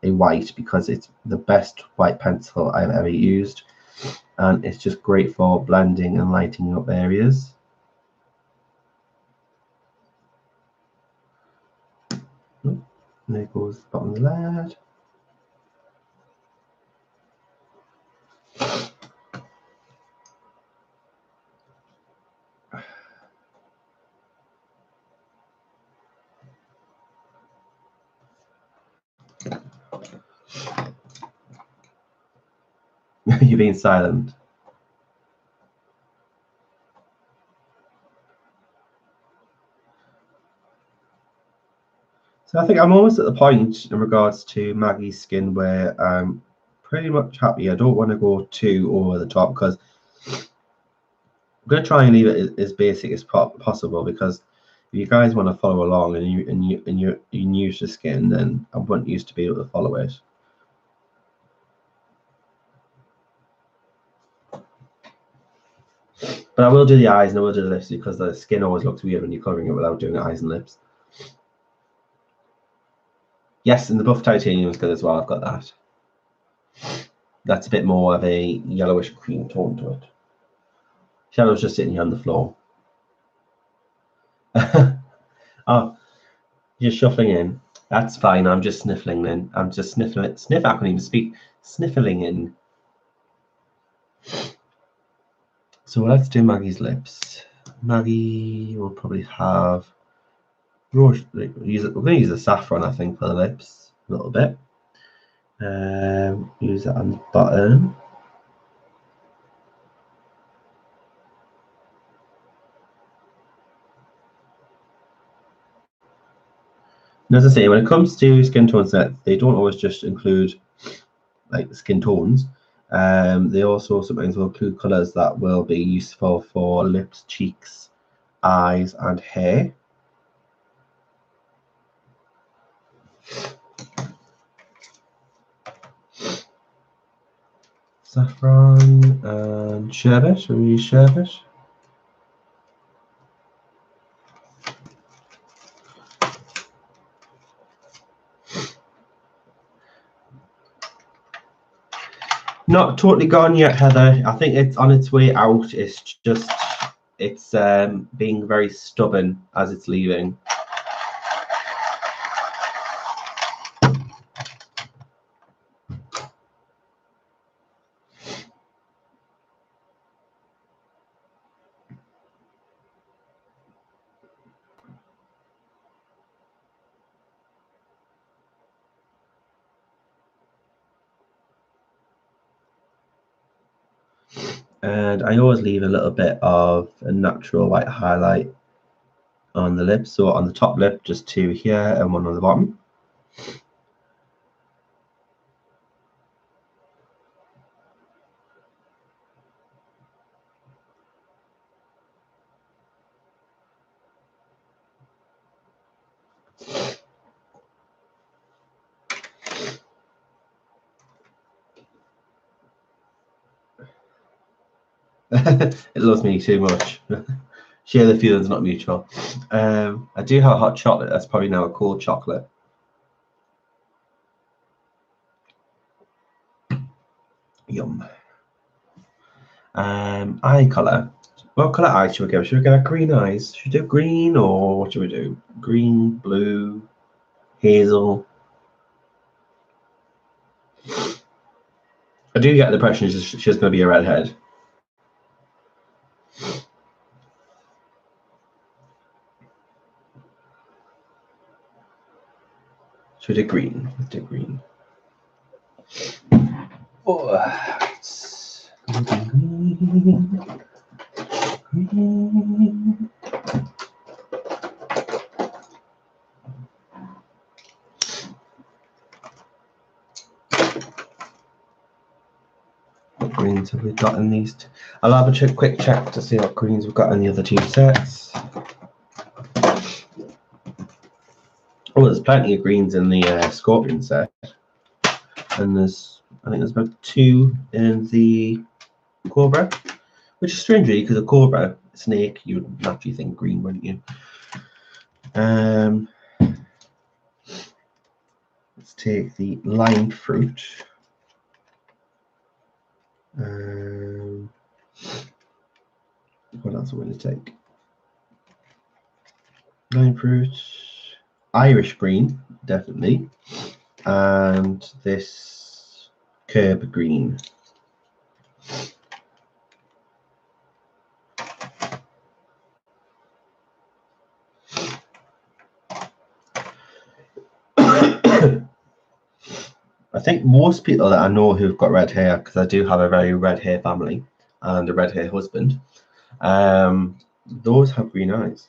white, because it's the best white pencil I've ever used, and it's just great for blending and lighting up areas. And there goes the bottom of the lead. You're being silent. So I think I'm almost at the point in regards to Maggie's skin where I'm pretty much happy. I don't want to go too over the top, because I'm going to try and leave it as basic as possible, because if you guys want to follow along and you're new to skin, then I want you to be able to follow it. But I will do the eyes and I will do the lips, because the skin always looks weird when you're covering it without doing the eyes and lips. Yes, and the buff titanium is good as well. I've got that. That's a bit more of a yellowish cream tone to it. Shadow's just sitting here on the floor. Oh, just shuffling in. That's fine. I'm just sniffling in. I'm just sniffling. Sniff. I can't even speak. Sniffling in. So let's do Maggie's lips. Maggie will probably have. We're going to use the saffron, I think, for the lips a little bit. Use that on the bottom. And as I say, when it comes to skin tone sets, they don't always just include like skin tones. They also sometimes will include colours that will be useful for lips, cheeks, eyes, and hair. Saffron and sherbet. Shall we use sherbet? Not totally gone yet, Heather. I think it's on its way out. It's just, it's being very stubborn as it's leaving. And I always leave a little bit of a natural white highlight on the lip. So on the top lip, just 2 here and 1 on the bottom. It loves me too much. Share the feelings, not mutual. I do have hot chocolate. That's probably now a cold chocolate. Yum. Eye colour. What colour eyes should we go? Should we go green eyes? Should we do green, or what should we do? Green, blue, hazel. I do get the impression she's going to be a redhead. Should we do green? Let's do green. Oh, green. What greens have we got in these? I'll have a quick check to see what greens we've got in the other 2 sets. Oh, there's plenty of greens in the Scorpion set, and I think there's about 2 in the Cobra, which is strange really, because a Cobra snake you would naturally think green, wouldn't you? Let's take the lime fruit. What else are we going to take? Lime fruit, Irish green, definitely, and this curb green. I think most people that I know who've got red hair, because I do have a very red hair family and a red hair husband, those have green eyes.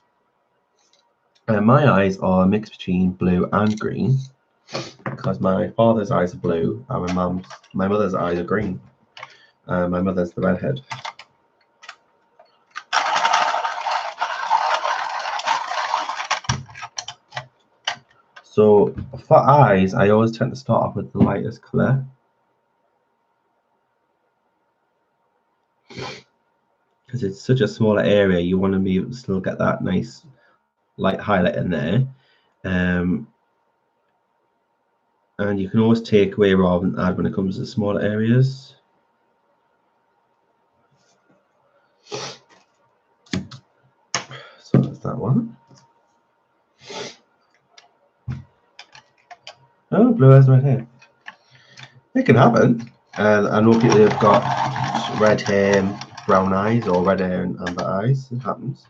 My eyes are a mix between blue and green, because my father's eyes are blue and my mother's eyes are green. My mother's the redhead. So for eyes, I always tend to start off with the lightest colour. Because it's such a smaller area, you want to be able to still get that nice light highlight in there. And you can always take away rather than add when it comes to smaller areas. So that's that one. Oh, blue eyes, red hair. It can happen. I know people who've got red hair, brown eyes, or red hair and amber eyes. It happens.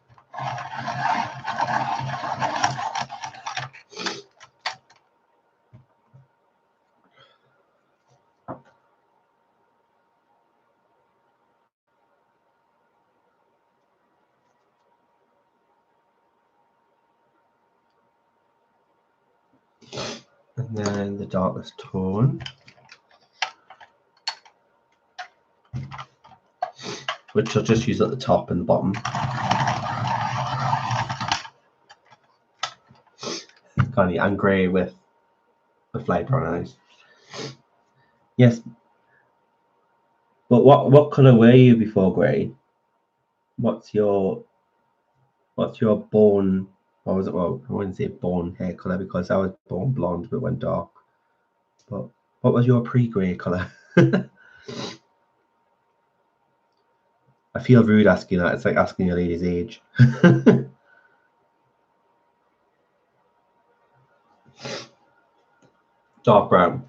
And then the darkest tone, which I'll just use at the top and the bottom. Kind of and grey with the light brown eyes. Yes, But what colour were you before grey? What's your bone, or was it, well, I wouldn't say bone hair colour because I was born blonde but went dark. But what was your pre-grey colour? I feel rude asking that. It's like asking a lady's age. Dark brown.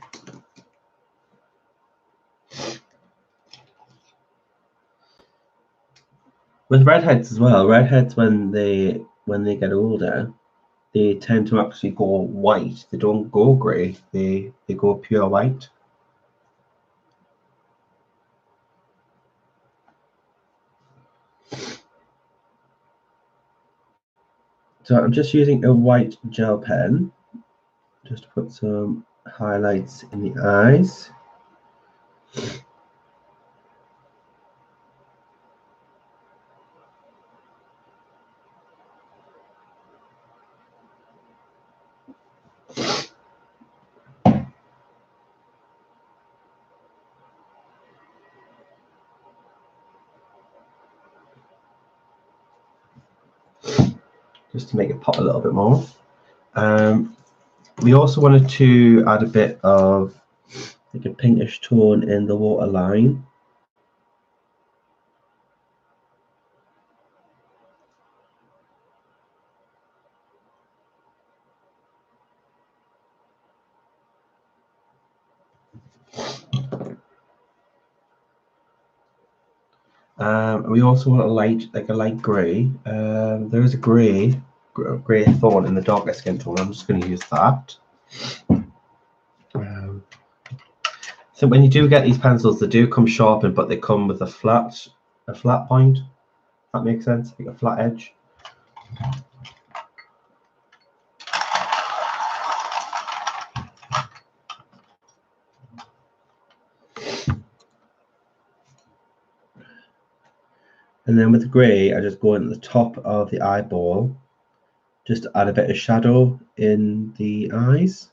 With redheads as well. Redheads, when they get older, they tend to actually go white. They don't go grey. They go pure white. So I'm just using a white gel pen just to put some highlights in the eyes. Just to make it pop a little bit more. We also wanted to add a bit of like a pinkish tone in the waterline. We also want a light grey. There is a grey thorn in the darker skin tone. I'm just going to use that. So when you do get these pencils, they do come sharpened, but they come with a flat point. If that makes sense, like a flat edge. And then with the grey, I just go in at the top of the eyeball, just to add a bit of shadow in the eyes.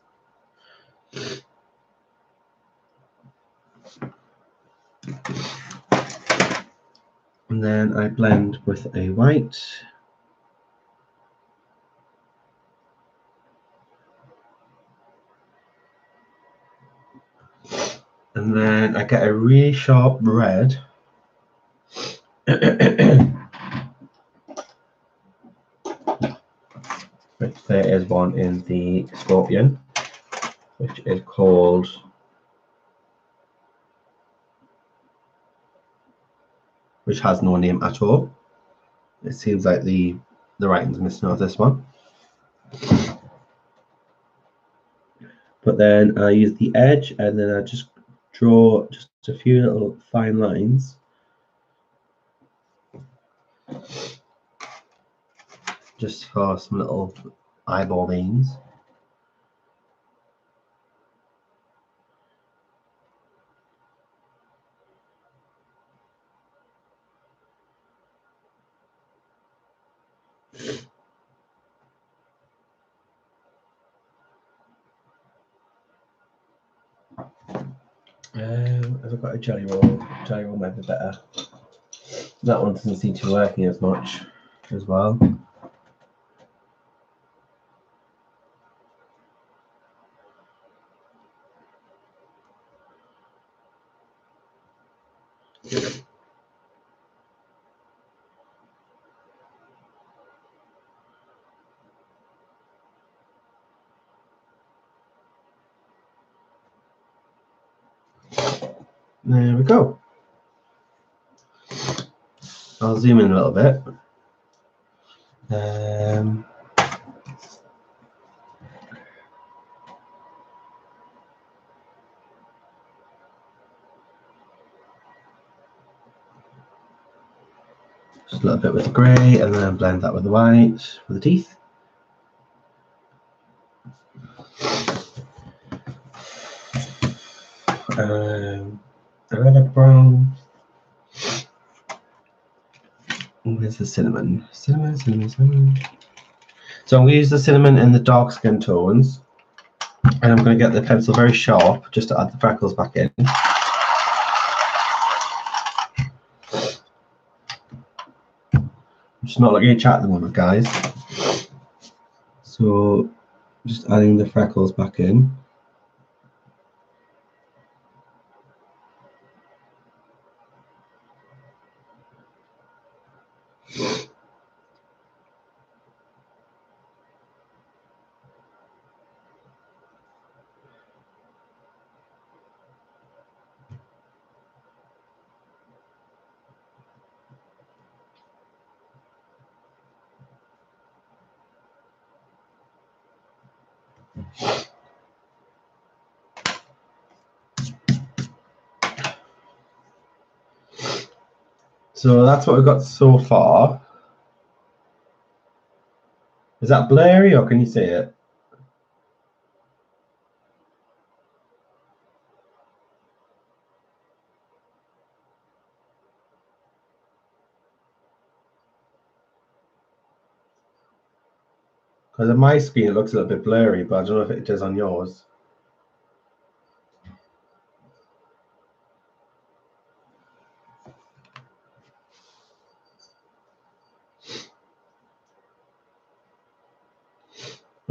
And then I blend with a white. And then I get a really sharp red. Which there is one in the Scorpion, which is called which has no name at all. It seems like the writing's missing off this one. But then I use the edge and then I just draw just a few little fine lines. Just for some little eyeball veins. Have I got a jelly roll? Jelly roll might be better. That one doesn't seem to be working as much as well. There we go. I'll zoom in a little bit. Just a little bit with the grey and then blend that with the white for the teeth. A red brown. Where's the cinnamon? Cinnamon. So I'm going to use the cinnamon in the dark skin tones. And I'm going to get the pencil very sharp just to add the freckles back in. just not looking at chat at the moment, guys. So just adding the freckles back in. So that's what we've got so far. Is that blurry or can you see it? Because on my screen it looks a little bit blurry, but I don't know if it does on yours.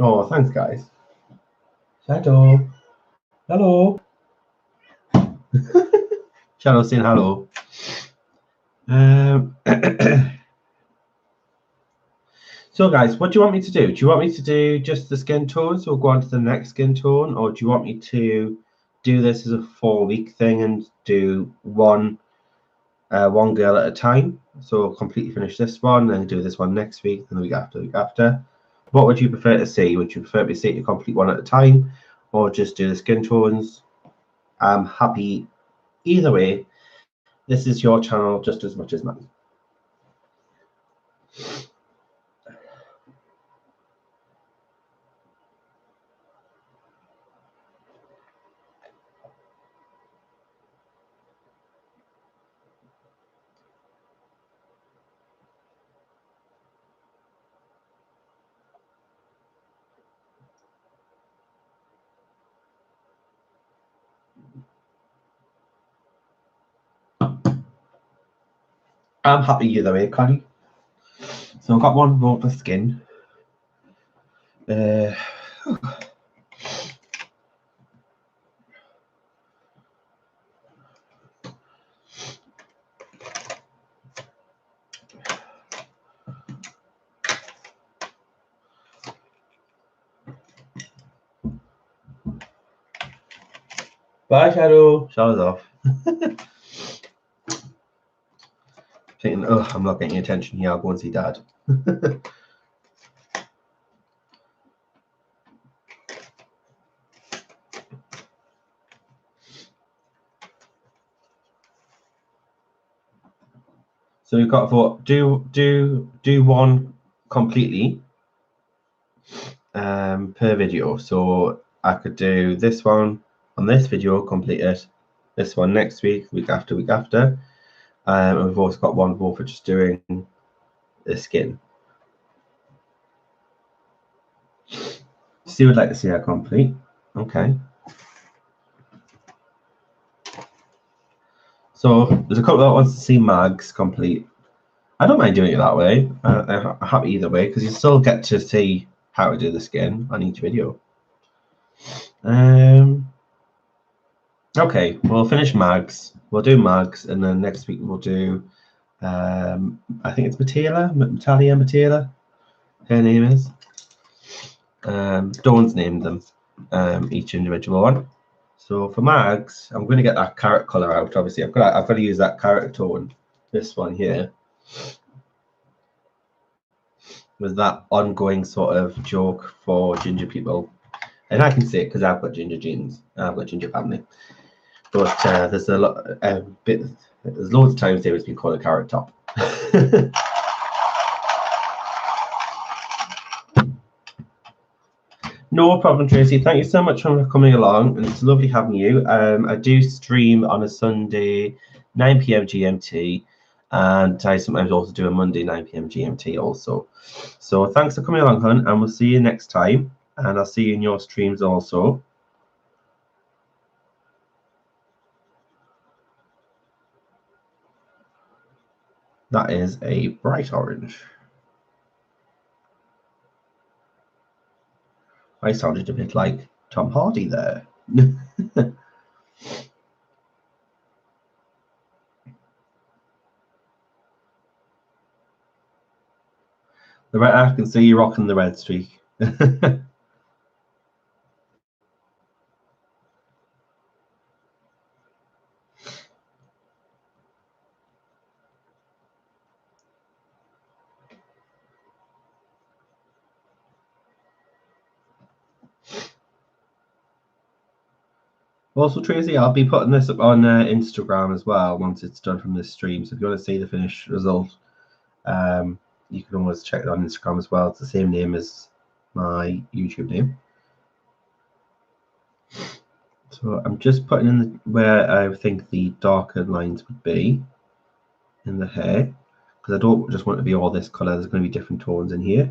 Oh, thanks, guys. Shadow. Hello. Shadow saying hello. So, guys, what do you want me to do? Do you want me to do just the skin tone, so we'll go on to the next skin tone, or do you want me to do this as a 4-week thing and do one girl at a time? So completely finish this one, then do this one next week, and the week after, the week after. What would you prefer to see? Would you prefer me to see a complete one at a time, or just do the skin tones? I'm happy either way. This is your channel just as much as mine. I'm happy either way, Connie. So I've got one row for skin. Bye, Shadow. Shadow's off. Thinking, oh, I'm not getting attention here. I'll go and see Dad. So we've got for do one completely per video. So I could do this one on this video, complete it. This one next week, week after, week after. And we've also got one more for just doing the skin. Steve would like to see her complete. Okay. So there's a couple that wants to see Mags complete. I don't mind doing it that way. I'm happy either way because you still get to see how to do the skin on each video. Okay, we'll finish Mags. We'll do Mags, and then next week we'll do. I think it's Matila. Her name is. Dawn's named them, each individual one. So for Mags, I'm going to get that carrot color out. Obviously, I've got to use that carrot tone. This one here, with that ongoing sort of joke for ginger people, and I can say it because I've got ginger genes. I've got ginger family. But there's a lot, there's loads of times David's been called a carrot top. No problem, Tracy. Thank you so much for coming along, and it's lovely having you. I do stream on a Sunday, 9 p.m. GMT, and I sometimes also do a Monday, 9 p.m. GMT also. So thanks for coming along, hon, and we'll see you next time, and I'll see you in your streams also. That is a bright orange. I sounded a bit like Tom Hardy there. The red, I can see you rocking the red streak. Also, Tracy, I'll be putting this up on Instagram as well once it's done from this stream. So if you want to see the finished result, you can always check it on Instagram as well. It's the same name as my YouTube name. So I'm just putting in where I think the darker lines would be in the hair, because I don't just want it to be all this colour. There's going to be different tones in here.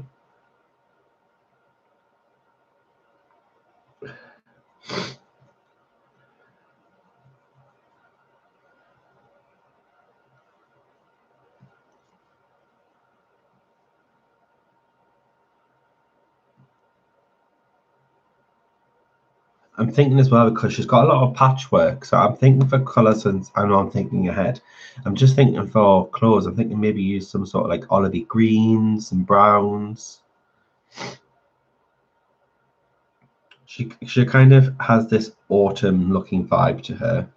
I'm thinking as well, because she's got a lot of patchwork, so I'm thinking for colour, since I know I'm thinking ahead. I'm just thinking for clothes, I'm thinking maybe use some sort of like olivey greens and browns. She kind of has this autumn looking vibe to her.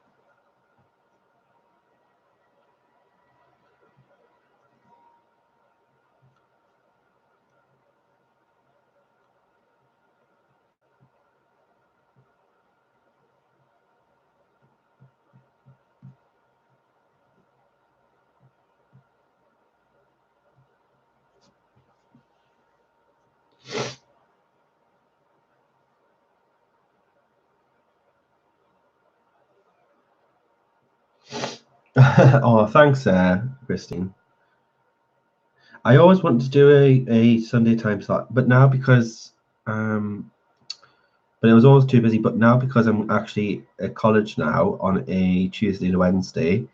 Oh, thanks, Christine. I always wanted to do a Sunday time slot, but now because but it was always too busy. But now, because I'm actually at college now on a Tuesday to Wednesday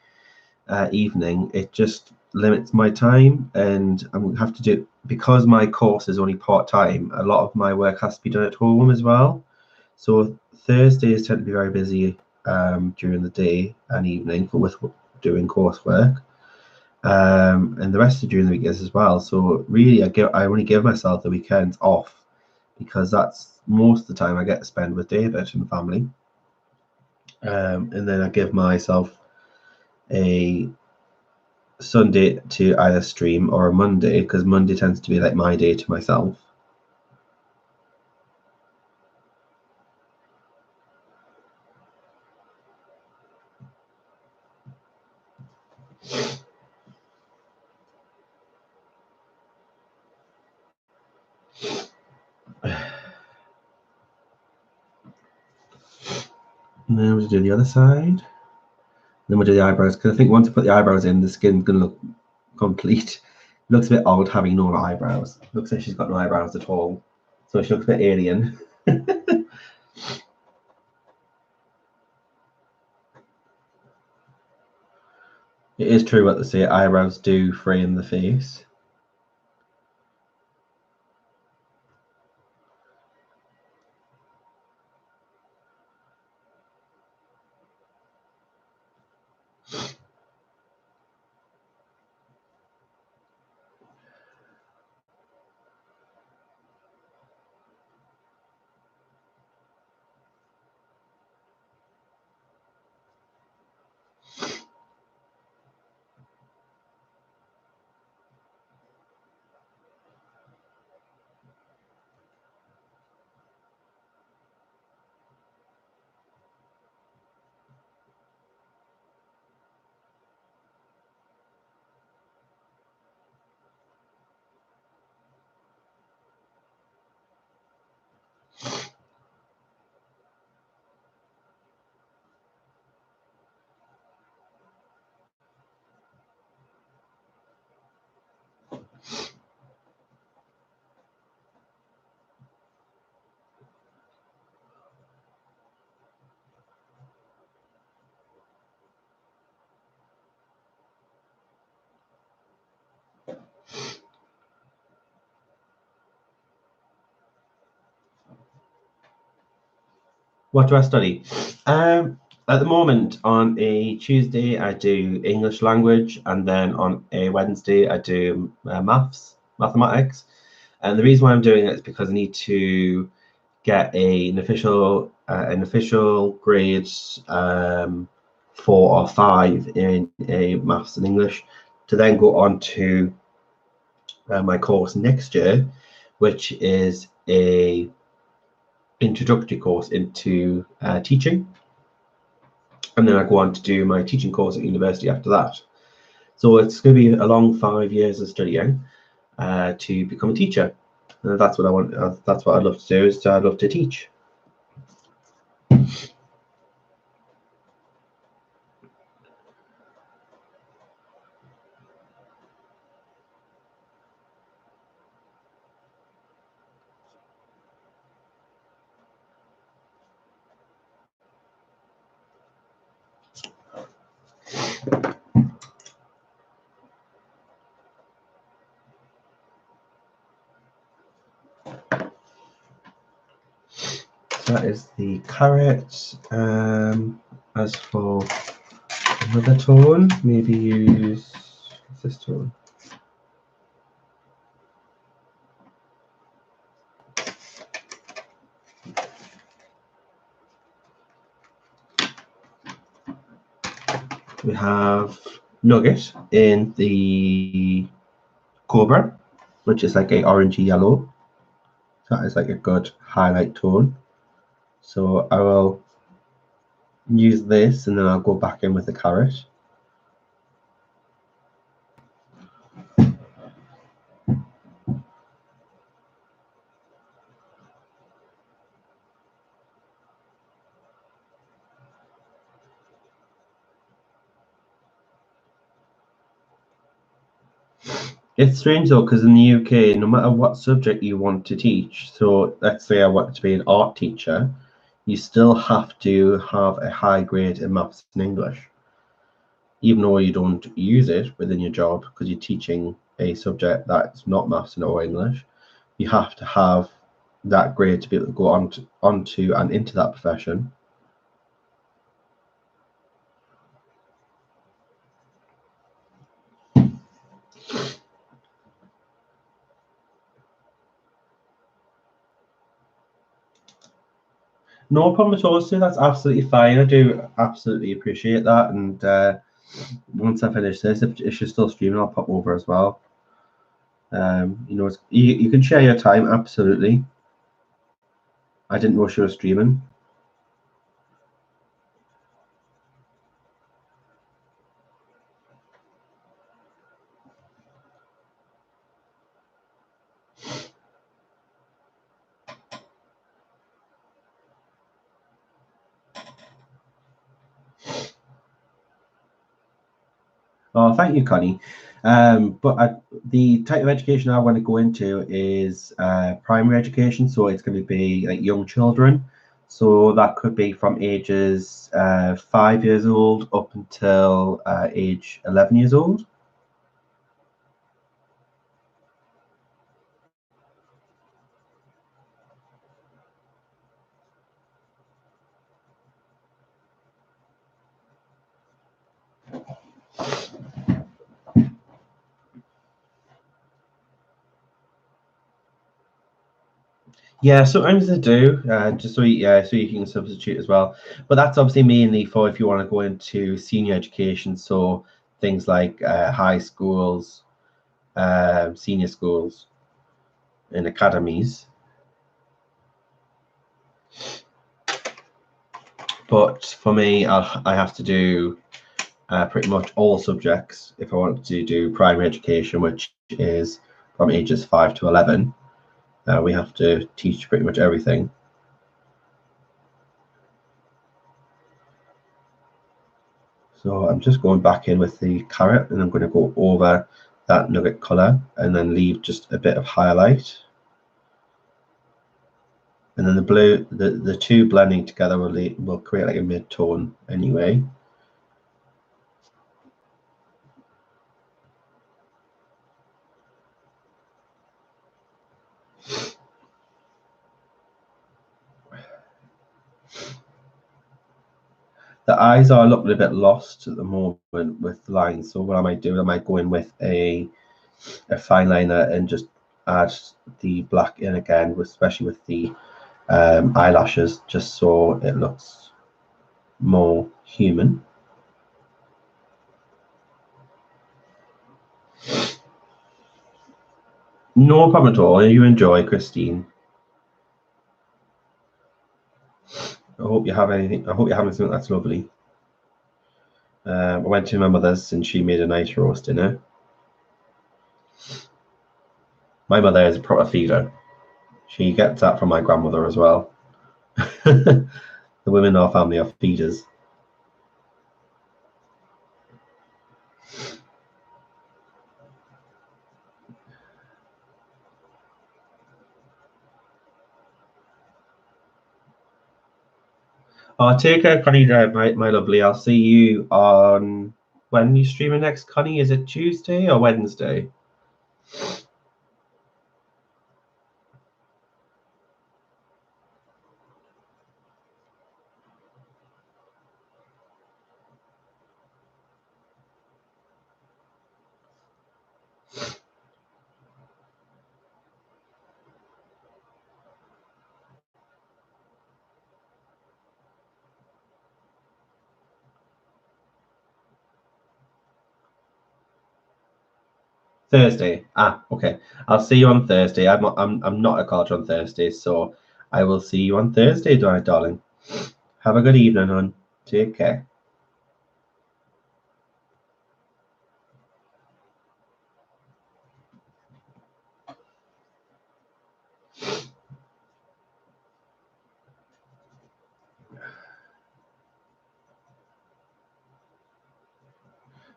evening, it just limits my time, and I'm have to do, because my course is only part-time, a lot of my work has to be done at home as well. So Thursdays tend to be very busy during the day and evening with doing coursework. And the rest of during the week is as well. So really, I only give myself the weekends off, because that's most of the time I get to spend with David and family. And then I give myself a Sunday to either stream or a Monday, because Monday tends to be like my day to myself. And then we'll do the other side. Then we'll do the eyebrows, because I think once I put the eyebrows in, the skin's going to look complete. It looks a bit odd having no eyebrows. Looks like she's got no eyebrows at all. So she looks a bit alien. It is true what they say, eyebrows do frame the face. What do I study? At the moment, on a Tuesday, I do English language, and then on a Wednesday, I do mathematics. And the reason why I'm doing it is because I need to get an official grade 4 or 5 in a maths and English to then go on to my course next year, which is a introductory course into teaching, and then I go on to do my teaching course at university after that. So it's going to be a long 5 years of studying to become a teacher. That's what I want. That's what I'd love to do. I'd love to teach. That is the carrot. As for another tone, maybe use this tone. We have nugget in the cobra, which is like a orangey yellow. That is like a good highlight tone. So I will use this and then I'll go back in with the carrot. It's strange though, because in the UK, no matter what subject you want to teach, so let's say I want to be an art teacher, you still have to have a high grade in maths and English, even though you don't use it within your job because you're teaching a subject that's not maths or English. You have to have that grade to be able to go onto and into that profession. No problem at all, Sue. That's absolutely fine. I do absolutely appreciate that. And once I finish this, if you're still streaming, I'll pop over as well. You can share your time, absolutely. I didn't know she was streaming. Oh, thank you, Connie. The type of education I want to go into is primary education, so it's going to be like young children. So that could be from ages 5 years old up until age 11 years old. Yeah, sometimes they do, just so you can substitute as well. But that's obviously mainly for if you want to go into senior education, so things like high schools, senior schools, and academies. But for me, I have to do pretty much all subjects if I want to do primary education, which is from ages 5 to 11. We have to teach pretty much everything. So I'm just going back in with the carrot and I'm going to go over that nugget color and then leave just a bit of highlight. And then the blue, the two blending together will create like a mid-tone anyway. The eyes are looking a bit lost at the moment with lines. So what I might do, I might go in with a fine liner and just add the black in again, especially with the eyelashes, just so it looks more human. No problem at all. You enjoy, Christine. I hope you have anything. I hope you're having something that's lovely. I went to my mother's and she made a nice roast dinner. My mother is a proper feeder. She gets that from my grandmother as well. The women in our family are feeders. Take care, Connie, my lovely. I'll see you on when you streaming next, Connie. Is it Tuesday or Wednesday? Thursday. Okay. I'll see you on Thursday. I'm not a college on Thursday, so I will see you on Thursday, darling. Have a good evening, hon. Take care.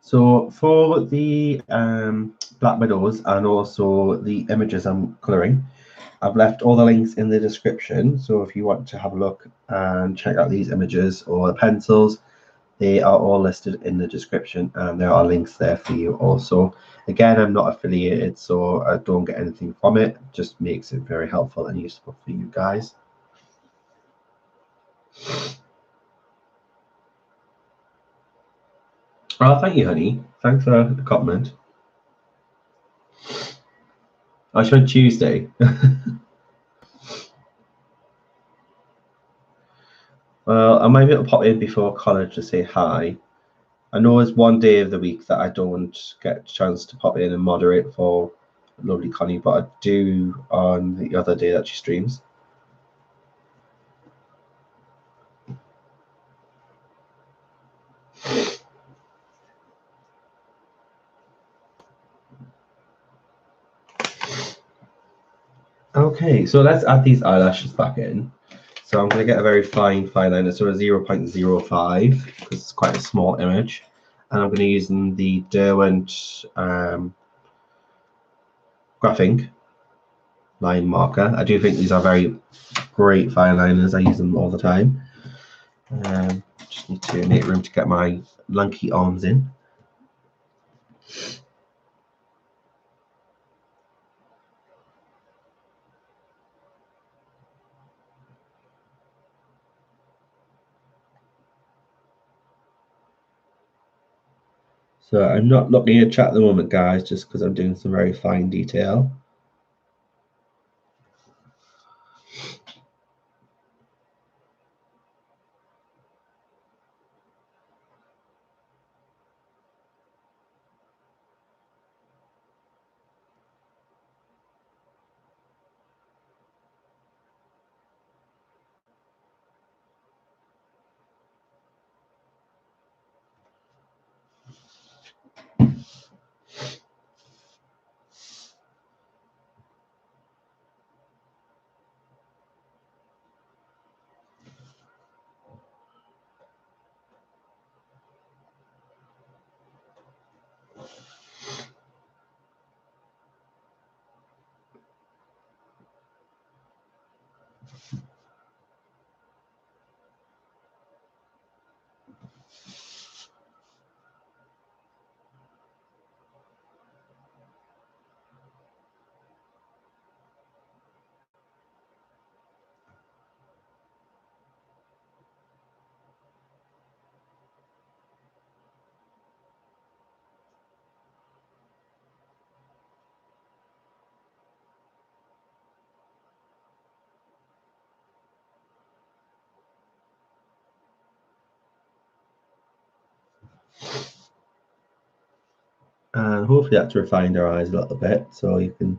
So for the Black Widows and also the images I'm colouring, I've left all the links in the description. So if you want to have a look and check out these images or the pencils, they are all listed in the description and there are links there for you also. Again, I'm not affiliated, so I don't get anything from it. It just makes it very helpful and useful for you guys. Oh, thank you, honey. Thanks for the compliment. I should Tuesday. Well, I might be able to pop in before college to say hi. I know it's one day of the week that I don't get a chance to pop in and moderate for lovely Connie, but I do on the other day that she streams. Okay, so let's add these eyelashes back in. So I'm going to get a very fine liner, so a 0.05, because it's quite a small image. And I'm going to use the Derwent graphing line marker. I do think these are very great fine liners. I use them all the time. Just need to make room to get my lanky arms in. So I'm not looking at chat at the moment, guys, just because I'm doing some very fine detail. And hopefully that's refined our eyes a little bit so you can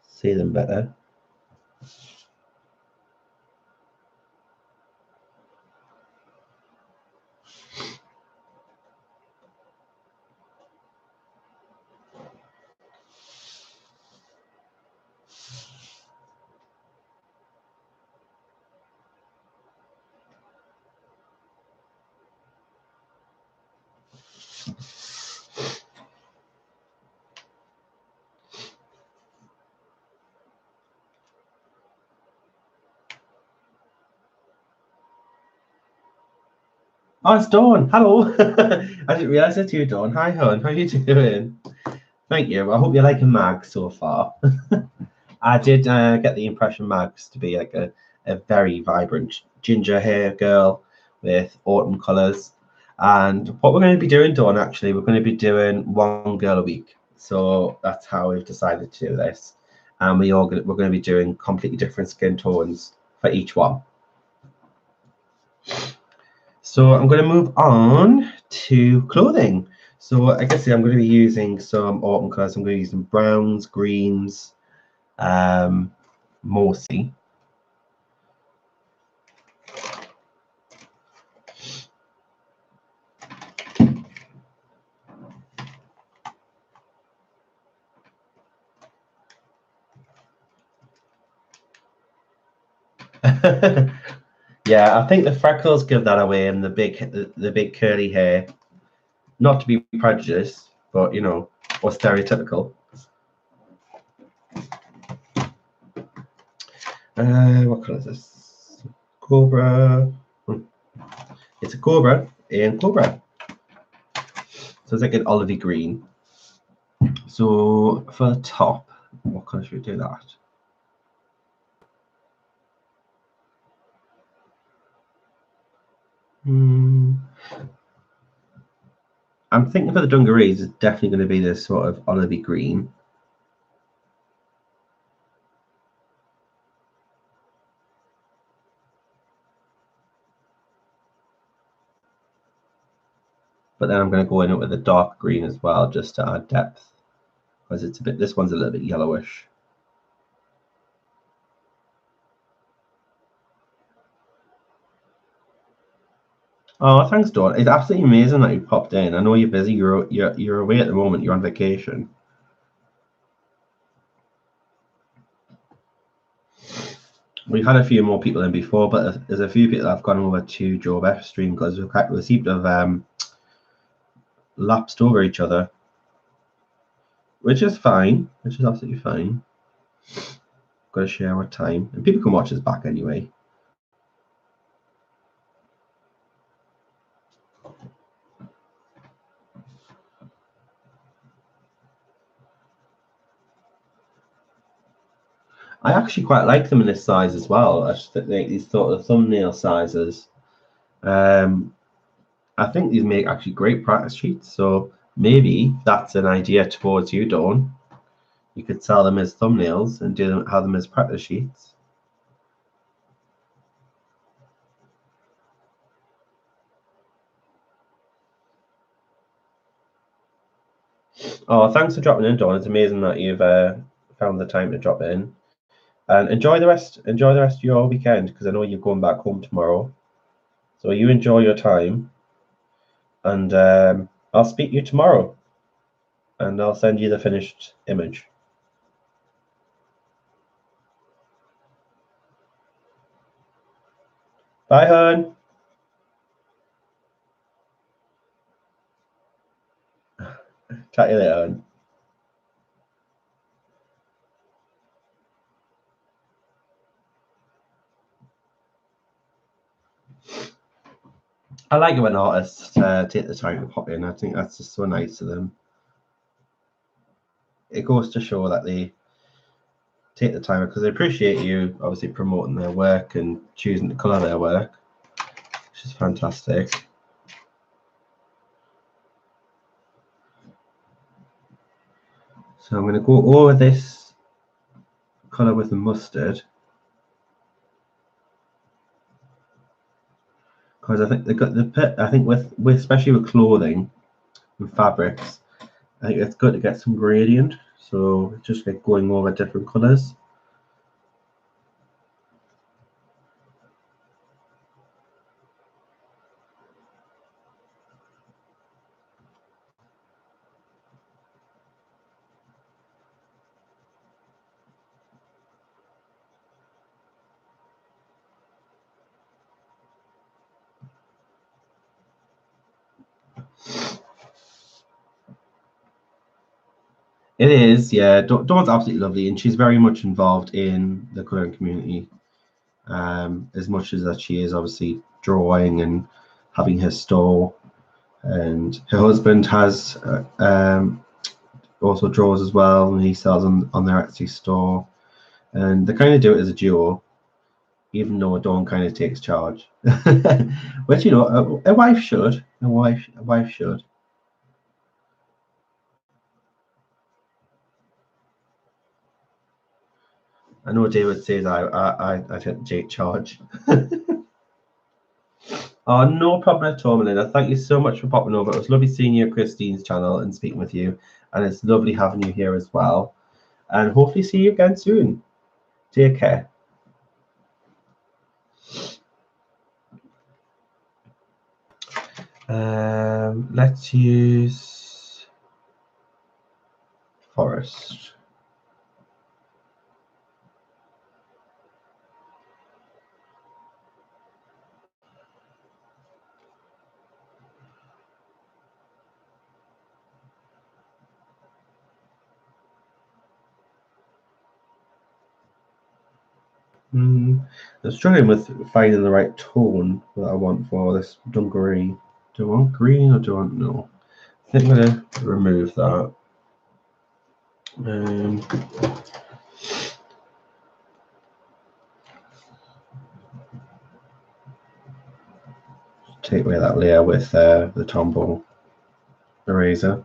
see them better. Oh, it's Dawn. Hello. I didn't realise it's you, Dawn. Hi, hon. How are you doing? Thank you. I hope you're liking Mags so far. I did get the impression Mags to be like a very vibrant ginger hair girl with autumn colours. And what we're going to be doing, Dawn, actually, we're going to be doing one girl a week. So that's how we've decided to do this. And we're going to be doing completely different skin tones for each one. So I'm going to move on to clothing. So I guess I'm going to be using some autumn colours. I'm going to use some browns, greens, mostly. Yeah, I think the freckles give that away, and the big curly hair. Not to be prejudiced, but or stereotypical. What colour is this? Cobra. It's a cobra in cobra. So it's like an olivey green. So for the top, what colour should we do that? I'm thinking for the dungarees, it's definitely going to be this sort of olivey green. But then I'm going to go in with a dark green as well, just to add depth, because it's a bit. This one's a little bit yellowish. Oh, thanks, Dawn. It's absolutely amazing that you popped in. I know you're busy. You're away at the moment. You're on vacation. We've had a few more people in before, but there's a few people that have gone over to Joe Beth's stream because we seem to have lapsed over each other, which is fine. Which is absolutely fine. Got to share our time, and people can watch us back anyway. I actually quite like them in this size as well. I just think these sort of thumbnail sizes. I think these make actually great practice sheets. So maybe that's an idea towards you, Dawn. You could sell them as thumbnails and have them as practice sheets. Oh, thanks for dropping in, Dawn. It's amazing that you've found the time to drop in. And enjoy the rest. Enjoy the rest of your weekend because I know you're going back home tomorrow. So you enjoy your time, and I'll speak to you tomorrow, and I'll send you the finished image. Bye, hon. Chat you later, hon. I like it when artists take the time to pop in. I think that's just so nice of them. It goes to show that they take the time because they appreciate you obviously promoting their work and choosing to colour their work, which is fantastic. So I'm going to go over this colour with the mustard because I think they got I think with especially with clothing and fabrics, I think it's good to get some gradient, so just like going over different colours. It is, yeah. Dawn's absolutely lovely, and she's very much involved in the colouring community, as much as that she is obviously drawing and having her store. And her husband has also draws as well, and he sells on their Etsy store. And they kind of do it as a duo, even though Dawn kind of takes charge, which a wife should. A wife should. I know David says I take charge. Oh, no problem at all, Melinda. Thank you so much for popping over. It was lovely seeing you at Christine's channel and speaking with you. And it's lovely having you here as well. And hopefully see you again soon. Take care. Let's use forest. I'm struggling with finding the right tone that I want for this dungaree. Do I want green or do I want no? I think I'm going to remove that. Take away that layer with the Tombow eraser.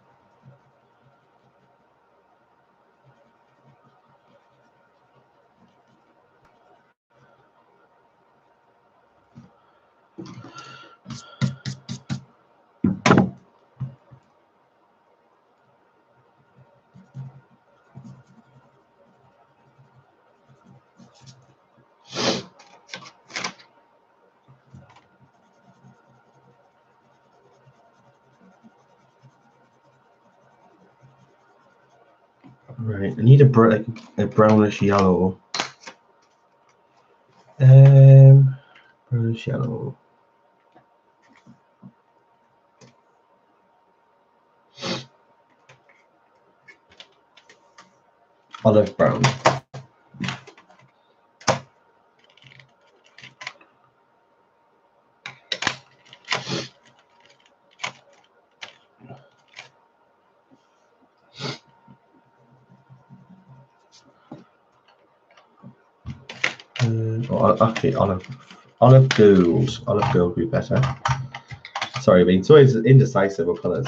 Right, I need a brownish yellow. Brownish yellow. Olive brown. Actually, olive gold. Olive gold would be better. Sorry, I've been so indecisive with colours.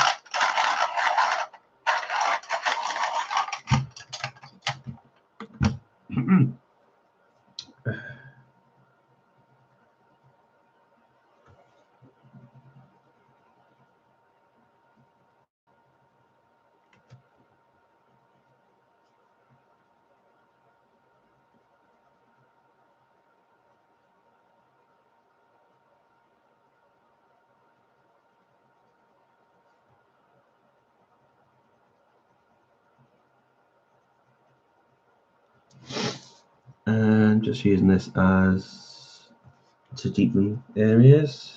And just using this as to deepen areas.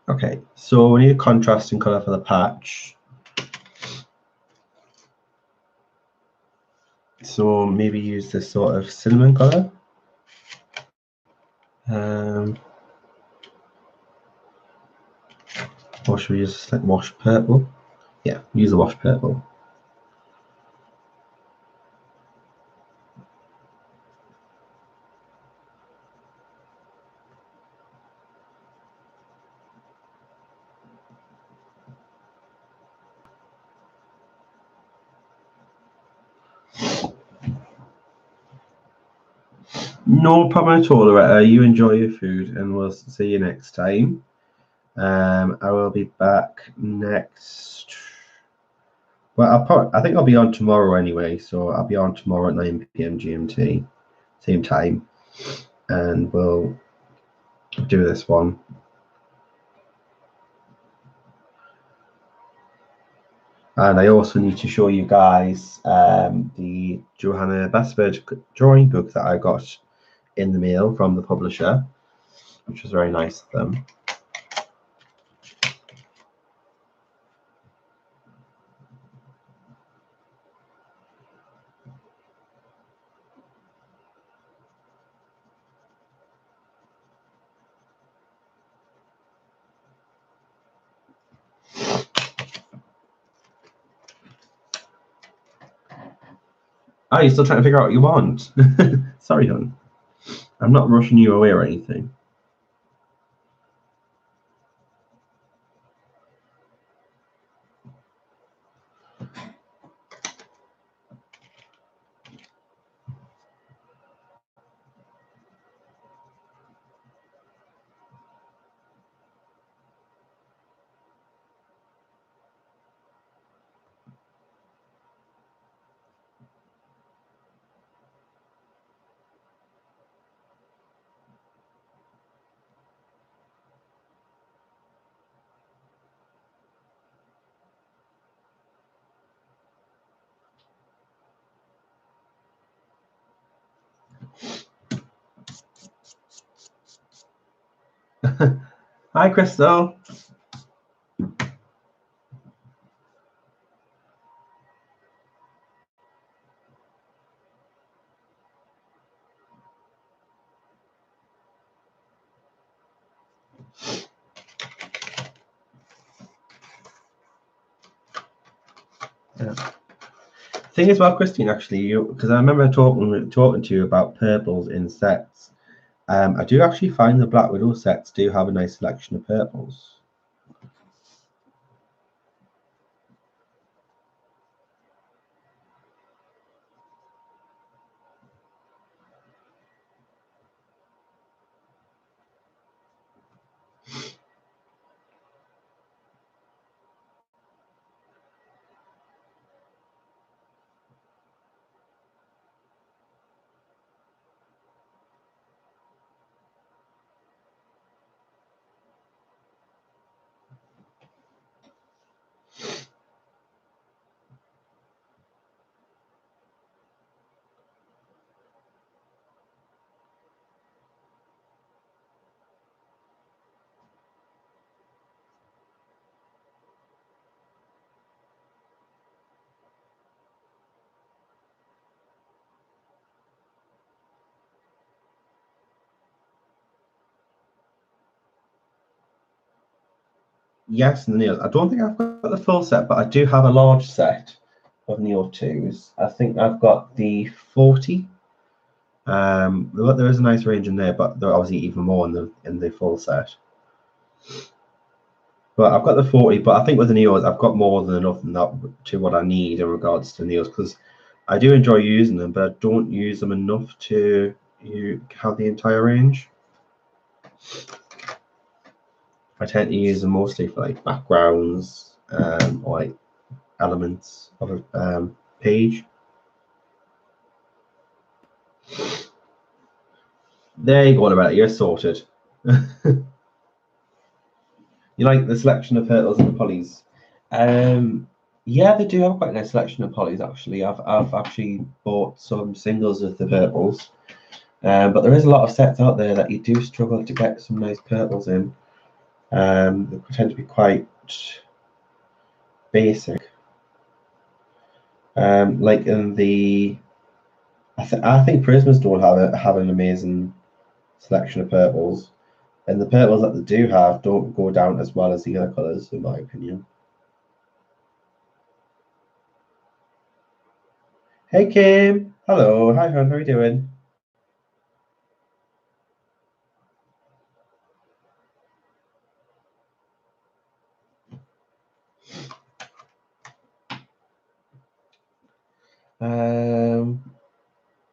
Okay, so we need a contrasting colour for the patch. So maybe use this sort of cinnamon colour. Or should we use like wash purple? Yeah, use the wash purple. No problem at all, Loretta. You enjoy your food, and we'll see you next time. I will be back next. Well, I think I'll be on tomorrow anyway, so I'll be on tomorrow at 9 p.m. GMT, same time, and we'll do this one. And I also need to show you guys the Johanna Basford drawing book that I got in the mail from the publisher, which was very nice of them. Oh, you're still trying to figure out what you want? Sorry, hon. I'm not rushing you away or anything. Hi, Crystal. Thing is about Christine, actually, because I remember talking to you about purples in sets. I do actually find the Black Widow sets do have a nice selection of purples. Yes, and the nails. I don't think I've got the full set, but I do have a large set of Neo 2s. I think I've got the 40. There is a nice range in there, but there are obviously even more in the full set. But I've got the 40, but I think with the Neos, I've got more than enough to what I need in regards to Neos, because I do enjoy using them, but I don't use them enough to have the entire range. I tend to use them mostly for like backgrounds or like elements of a page. There you go, about it. You're sorted. You like the selection of turtles and the polys? Yeah, they do have quite a nice selection of polys. Actually, I've actually bought some singles of the purples, but there is a lot of sets out there that you do struggle to get some nice purples in. They tend to be quite basic. Like in the, I think Prismas don't have an amazing selection of purples, and the purples that they do have don't go down as well as the other colours, in my opinion. Hey Kim, hello, hi hon, how are you doing?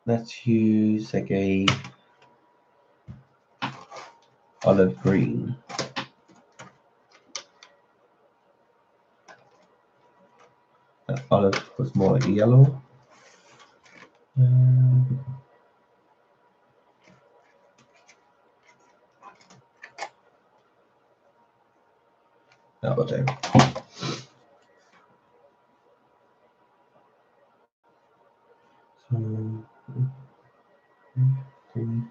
Let's use like a olive green. That olive was more like a yellow. That will do. So, green.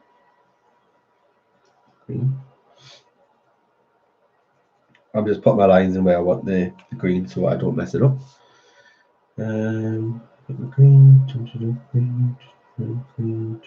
I'm just putting my lines in where I want the green so I don't mess it up. Green, green.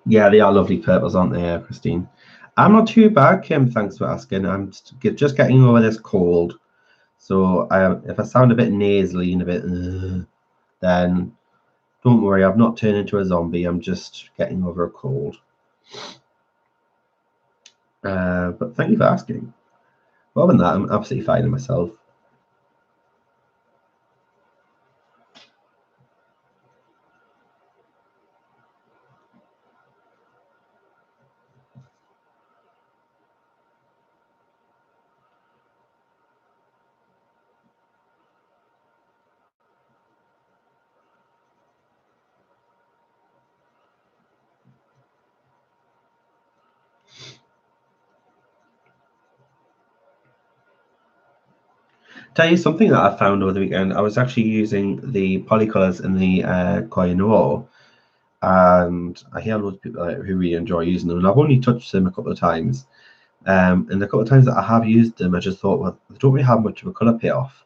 Yeah, they are lovely purples, aren't they, Christine? I'm not too bad, Kim. Thanks for asking. I'm just getting over this cold. So if I sound a bit nasally and a bit, then don't worry. I've not turned into a zombie. I'm just getting over a cold. But thank you for asking. Other than that, I'm absolutely fine in myself. Tell you something that I found over the weekend. I was actually using the polycolors in the Koya Noir, and I hear loads of people who really enjoy using them. And I've only touched them a couple of times, and the couple of times that I have used them, I just thought, well, they don't really have much of a color payoff.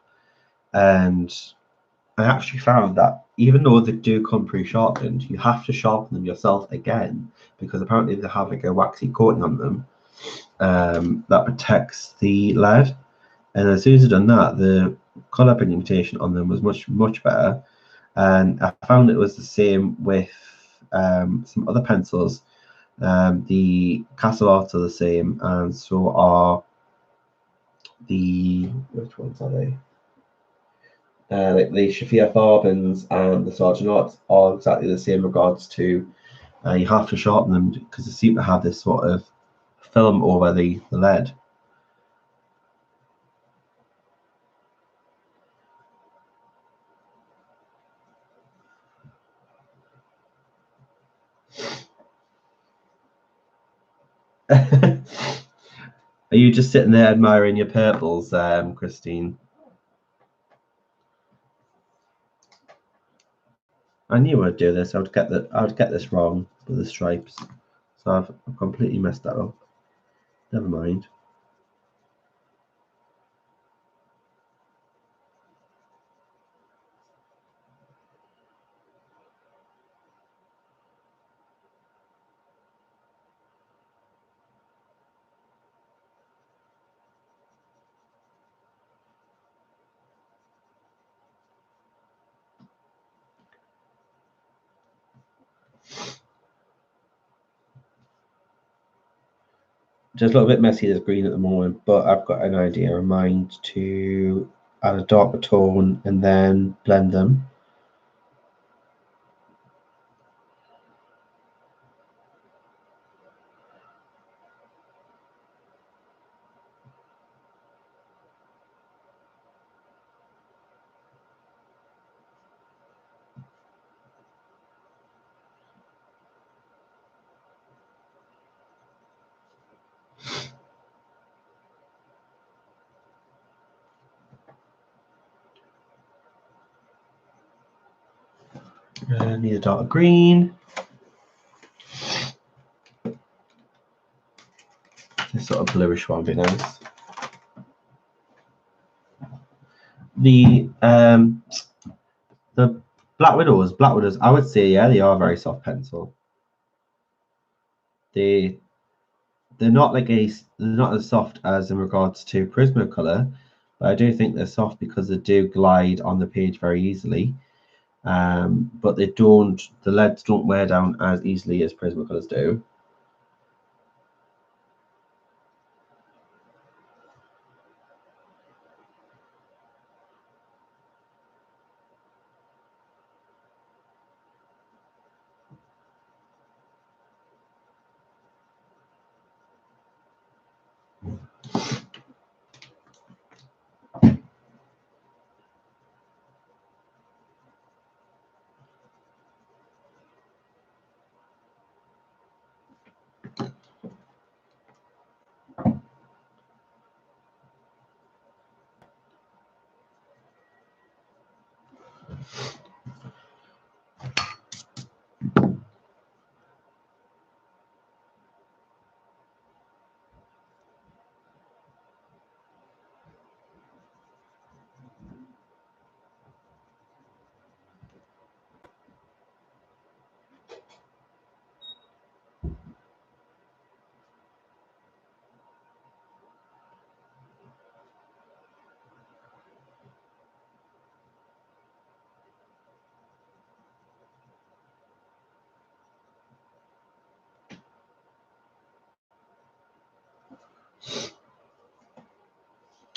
And I actually found that even though they do come pre-sharpened, you have to sharpen them yourself again because apparently they have like a waxy coating on them that protects the lead. And as soon as I've done that, the color pigmentation on them was much better. And I found it was the same with some other pencils. The Castle Arts are the same, and so are which ones are they? Like the Shafia Farbins and the Sergeant Arts are exactly the same regards to you have to sharpen them because they seem to have this sort of film over the lead. Are you just sitting there admiring your purples, Christine? I knew I'd do this. I'd get this wrong with the stripes. So I've completely messed that up. Never mind. Just a little bit messy as green at the moment, but I've got an idea in mind to add a darker tone and then blend them. Need a dark green. This sort of bluish one would be nice. The Black Widows, I would say, yeah, they are very soft pencil. They're not they're not as soft as in regards to Prismacolor, but I do think they're soft because they do glide on the page very easily. But the leads don't wear down as easily as Prismacolors do.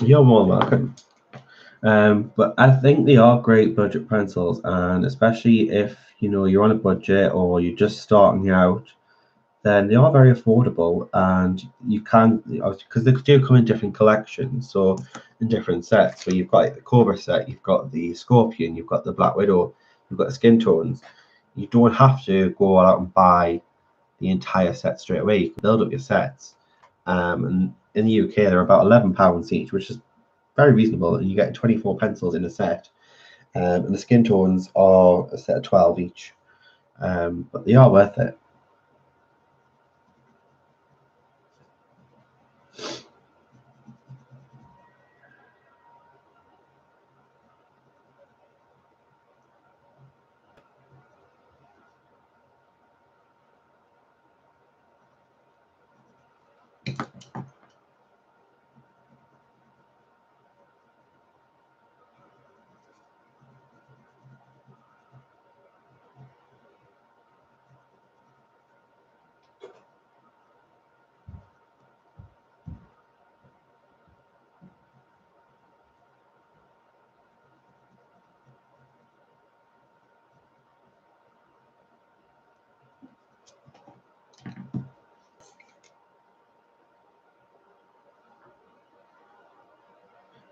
You're more than welcome. But I think they are great budget pencils, and especially if you're on a budget or you're just starting out, then they are very affordable, and you can, because they do come in different collections, so in different sets. So you've got the Cobra set, you've got the Scorpion, you've got the Black Widow, you've got the skin tones. You don't have to go out and buy the entire set straight away. You can build up your sets, and in the UK they're about £11 each, which is very reasonable, and you get 24 pencils in a set. And the skin tones are a set of 12 each, but they are worth it.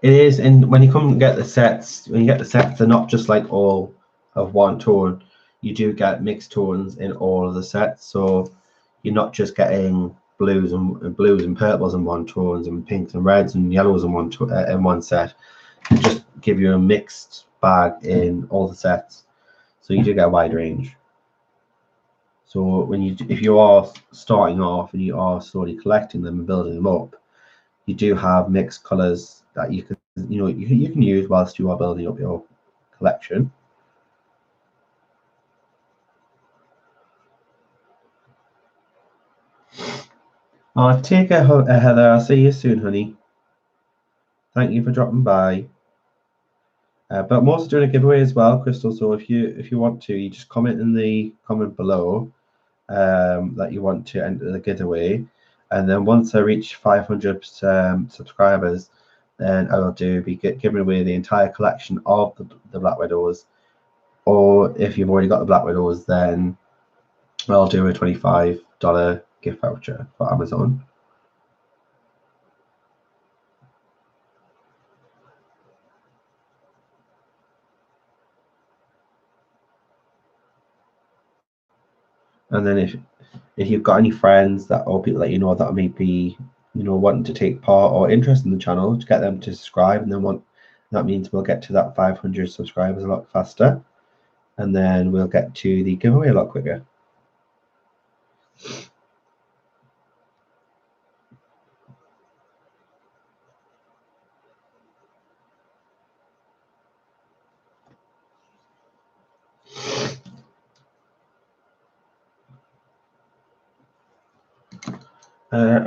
It is, and when you come and get the sets, they're not just like all of one tone. You do get mixed tones in all of the sets, so you're not just getting blues and purples in one tones, and pinks and reds and yellows in one set. They just give you a mixed bag in all the sets, so you do get a wide range. So if you are starting off and you are slowly collecting them and building them up, you do have mixed colors that you can use whilst you are building up your collection. Take care, Heather. I'll see you soon, honey. Thank you for dropping by. But I'm also doing a giveaway as well, Crystal. So if you want to, you just comment in the comment below that you want to enter the giveaway, and then once I reach 500 subscribers, then I will be giving away the entire collection of the Black Widows. Or if you've already got the Black Widows, then I'll do a $25 gift voucher for Amazon. And then if you've got any friends or people that that may be wanting to take part or interested in the channel, to get them to subscribe, and then that means we'll get to that 500 subscribers a lot faster. and then we'll get to the giveaway a lot quicker.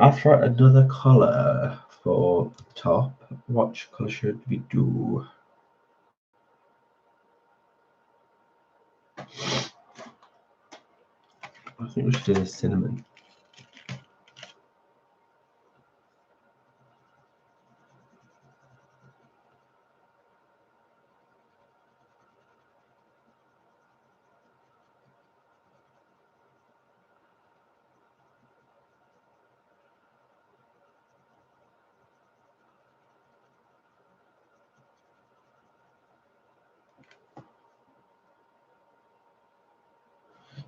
After another colour for top, what colour should we do? I think we should do the cinnamon.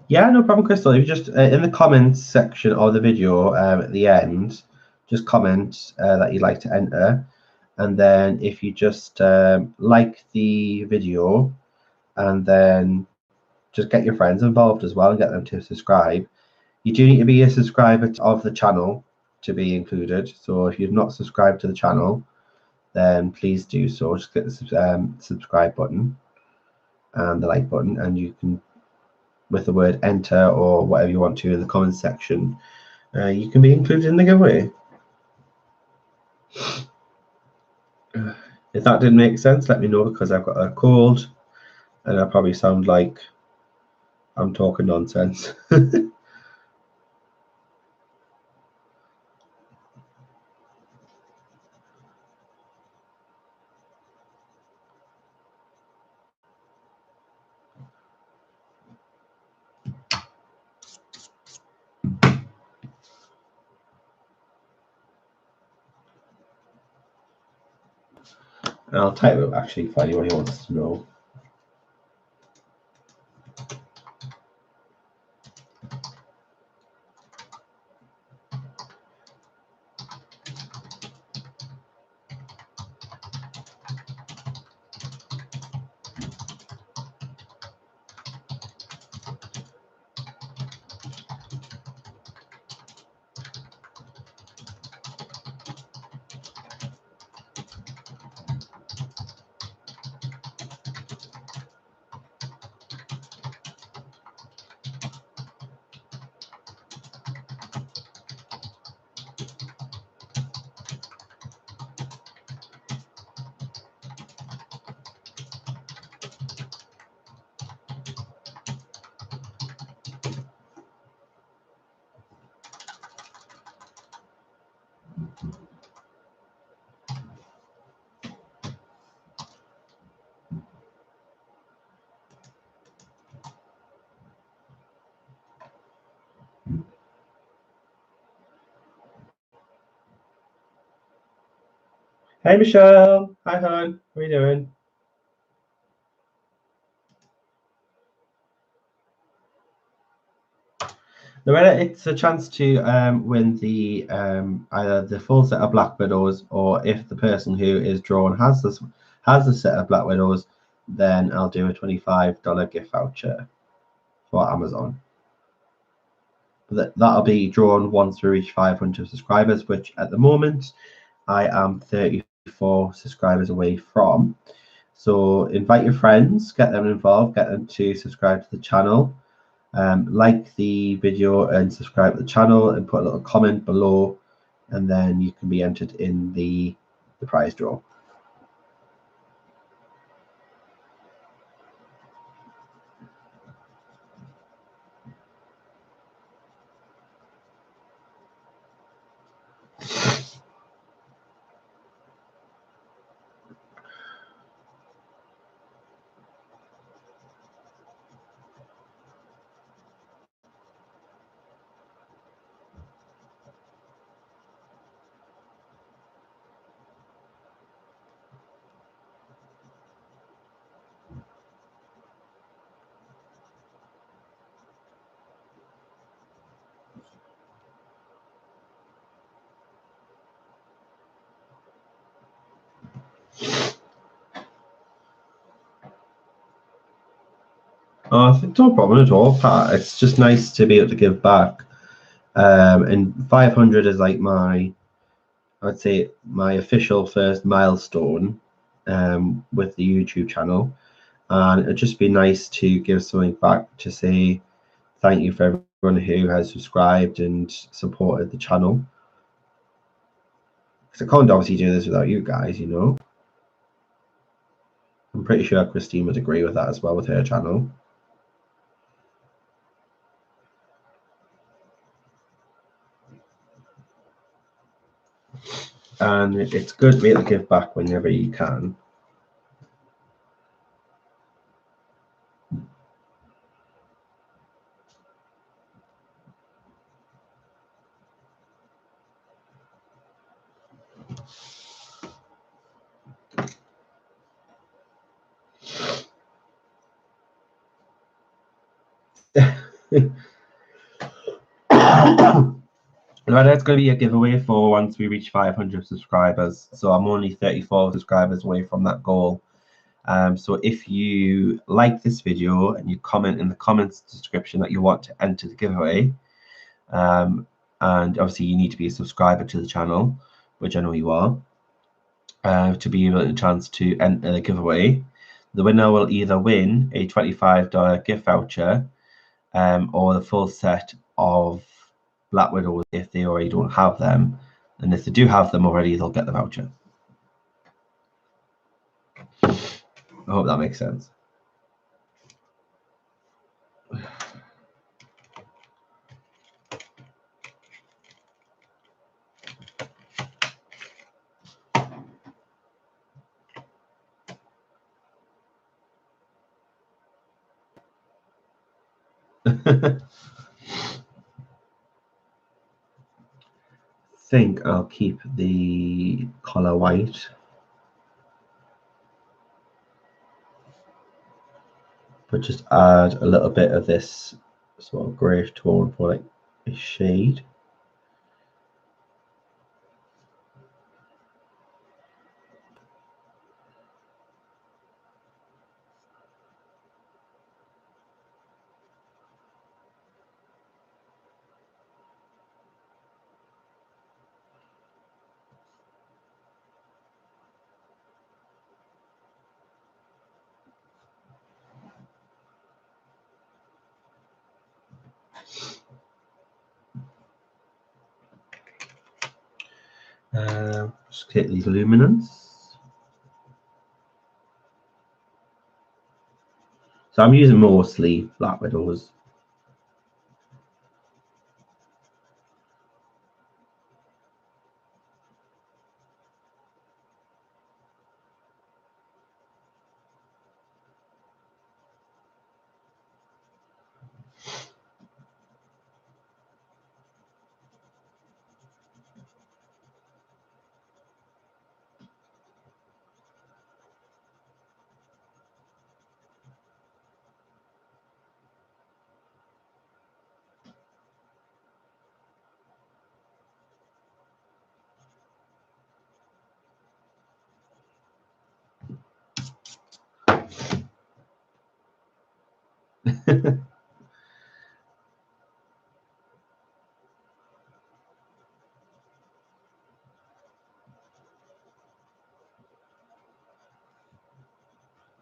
Yeah, no problem, Crystal. If you just in the comments section of the video at the end, just comment that you'd like to enter, and then if you just like the video, and then just get your friends involved as well and get them to subscribe. You do need to be a subscriber of the channel to be included. So if you've not subscribed to the channel, then please do so. Just click the subscribe button and the like button, and you can, with the word enter or whatever you want to in the comments section, you can be included in the giveaway. If that didn't make sense, let me know, because I've got a cold and I probably sound like I'm talking nonsense. And I'll type it actually for anyone who wants to know. Hey Michelle, hi hon, how are you doing? Loretta, it's a chance to win the either the full set of Black Widows, or if the person who is drawn has a set of Black Widows, then I'll do a $25 gift voucher for Amazon. That'll be drawn once we reach 500 subscribers, which at the moment I am 34 subscribers away from. So invite your friends, get them involved, get them to subscribe to the channel. Like the video and subscribe to the channel and put a little comment below, and then you can be entered in the prize draw. Oh, I think no problem at all, Pat. It's just nice to be able to give back. And 500 is like I'd say my official first milestone with the YouTube channel. And it'd just be nice to give something back to say thank you for everyone who has subscribed and supported the channel. Because I can't obviously do this without you guys, you know. I'm pretty sure Christine would agree with that as well with her channel. And it's good to be able to give back whenever you can. Right, that's going to be a giveaway for once we reach 500 subscribers. So I'm only 34 subscribers away from that goal. So if you like this video and you comment in the comments description that you want to enter the giveaway, and obviously you need to be a subscriber to the channel, which I know you are, to be able a chance to enter the giveaway. The winner will either win a $25 gift voucher or the full set of Black Widows if they already don't have them. And if they do have them already, they'll get the voucher. I hope that makes sense. Think I'll keep the collar white. But just add a little bit of this sort of greyish tone for like a shade. Just get these luminance. So I'm using mostly Black Widows.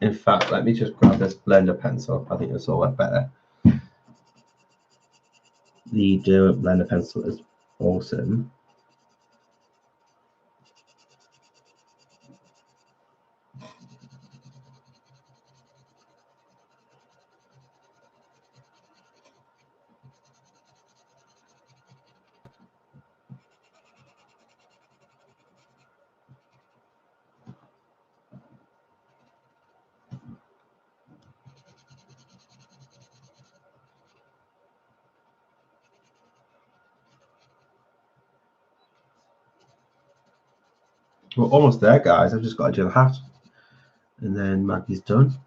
In fact, let me just grab this blender pencil. I think this will work better. The blender pencil is awesome. We're almost there, guys. I've just got to do the hat. And then Maggie's done.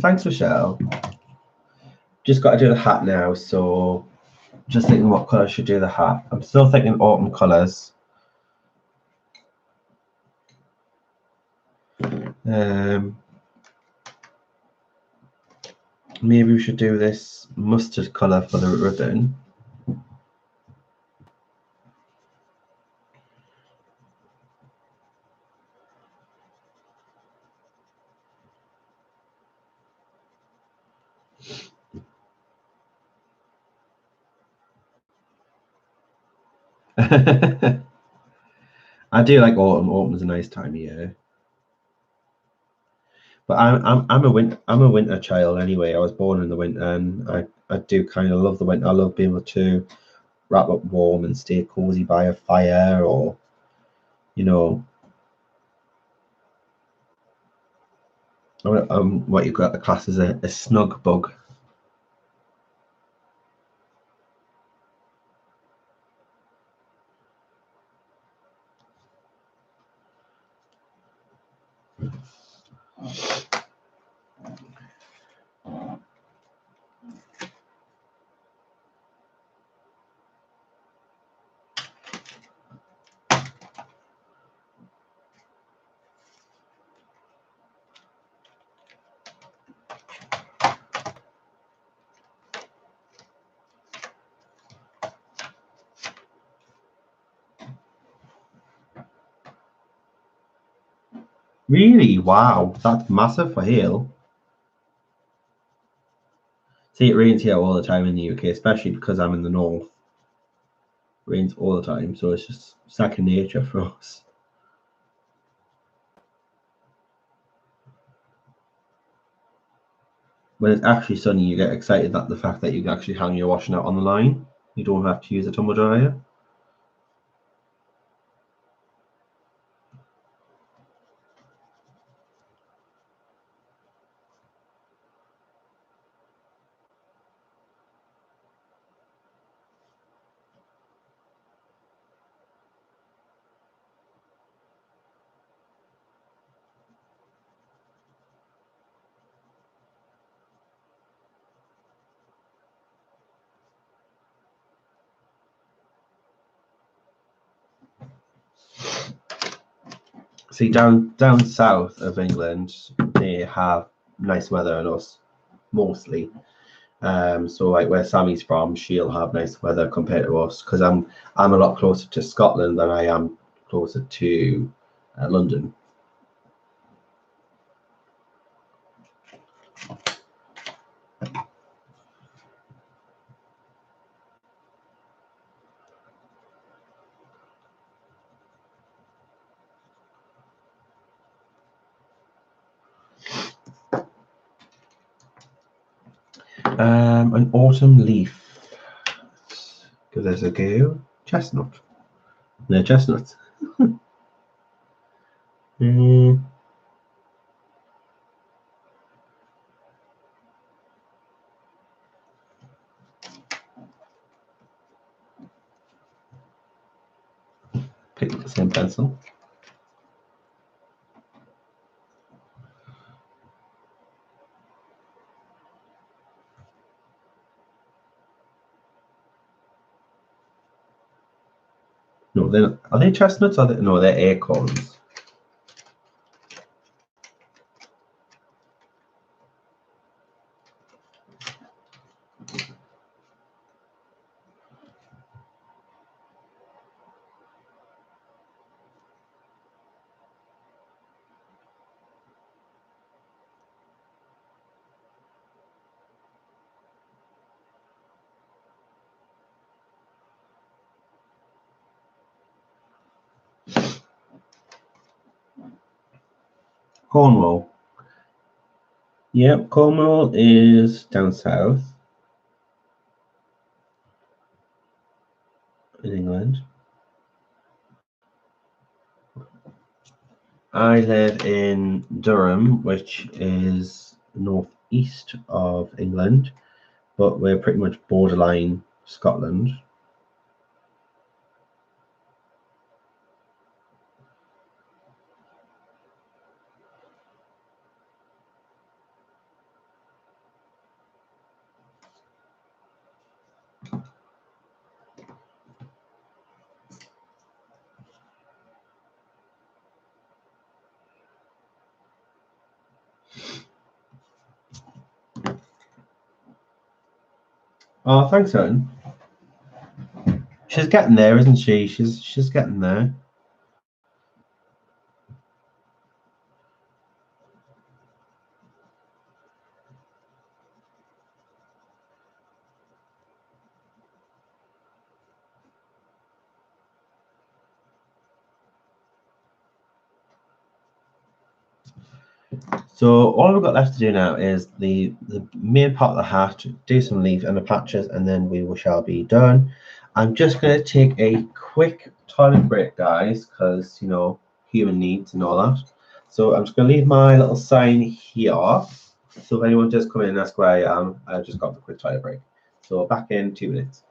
Thanks, Michelle. Just got to do the hat now, so just thinking what colour I should do the hat. I'm still thinking autumn colours. Maybe we should do this mustard colour for the ribbon. I do like autumn. Autumn is a nice time of year. But I'm a winter child anyway. I was born in the winter, and I do kind of love the winter. I love being able to wrap up warm and stay cozy by a fire, or what you've got the class as a snug bug. Really? Wow, that's massive for hail. See, it rains here all the time in the UK, especially because I'm in the north. It rains all the time, so it's just second nature for us. When it's actually sunny, you get excited at the fact that you can actually hang your washing out on the line. You don't have to use a tumble dryer. See, down south of England, they have nice weather than us, mostly. So like where Sammy's from, she'll have nice weather compared to us, because I'm a lot closer to Scotland than I am closer to London. An autumn leaf. Let's give this a go. Chestnut. No, chestnuts. Pick up the same pencil. No, are they chestnuts? No, they're acorns. Cornwall. Yep, Cornwall is down south in England. I live in Durham, which is northeast of England, but we're pretty much borderline Scotland. Oh, thanks, hon. She's getting there, isn't she? She's getting there. So all we've got left to do now is the main part of the hat, do some leaf and the patches, and then we shall be done. I'm just going to take a quick toilet break, guys, because, you know, human needs and all that. So I'm just going to leave my little sign here. So if anyone does come in and ask where I am, I just got the quick toilet break. So back in 2 minutes.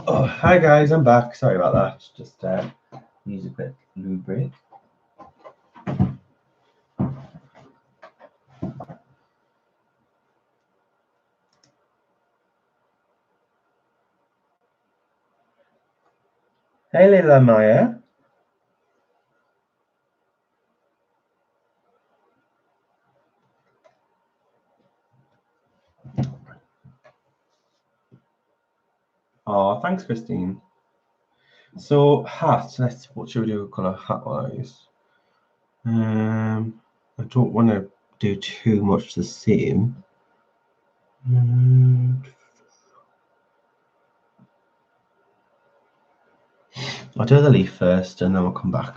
Oh, hi guys, I'm back. Sorry about that. Just use a quick loo break. Hey, Leila Maya. Oh, thanks, Christine. So hat. What should we do? Colour hat wise. I don't want to do too much the same. I'll do the leaf first, and then we'll come back.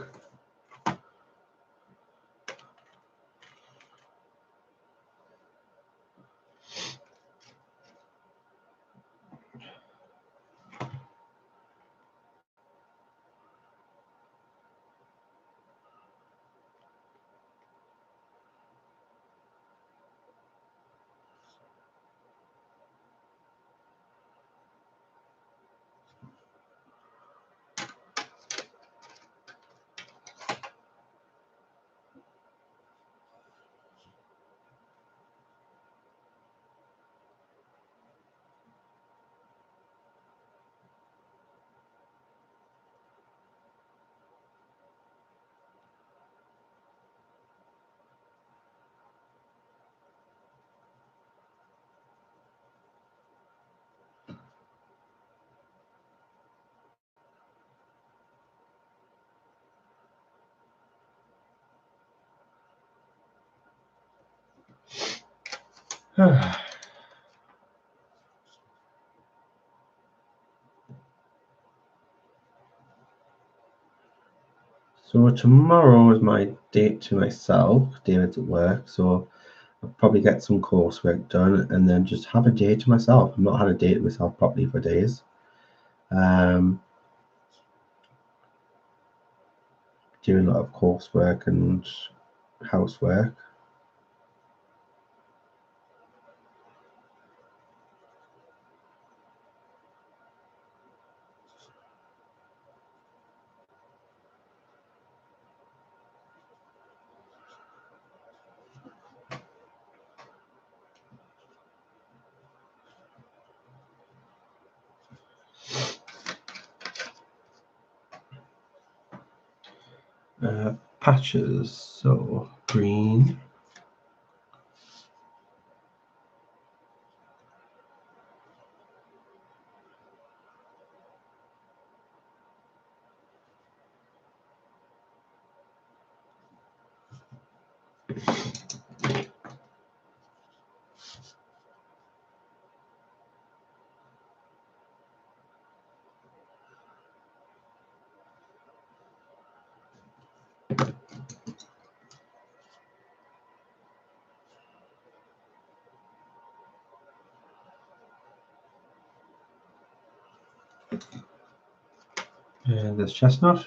So tomorrow is my date to myself. David's at work, so I'll probably get some coursework done and then just have a day to myself. I've not had a date to myself properly for days. Doing a lot of coursework and housework. Patches, so green. And there's chestnut.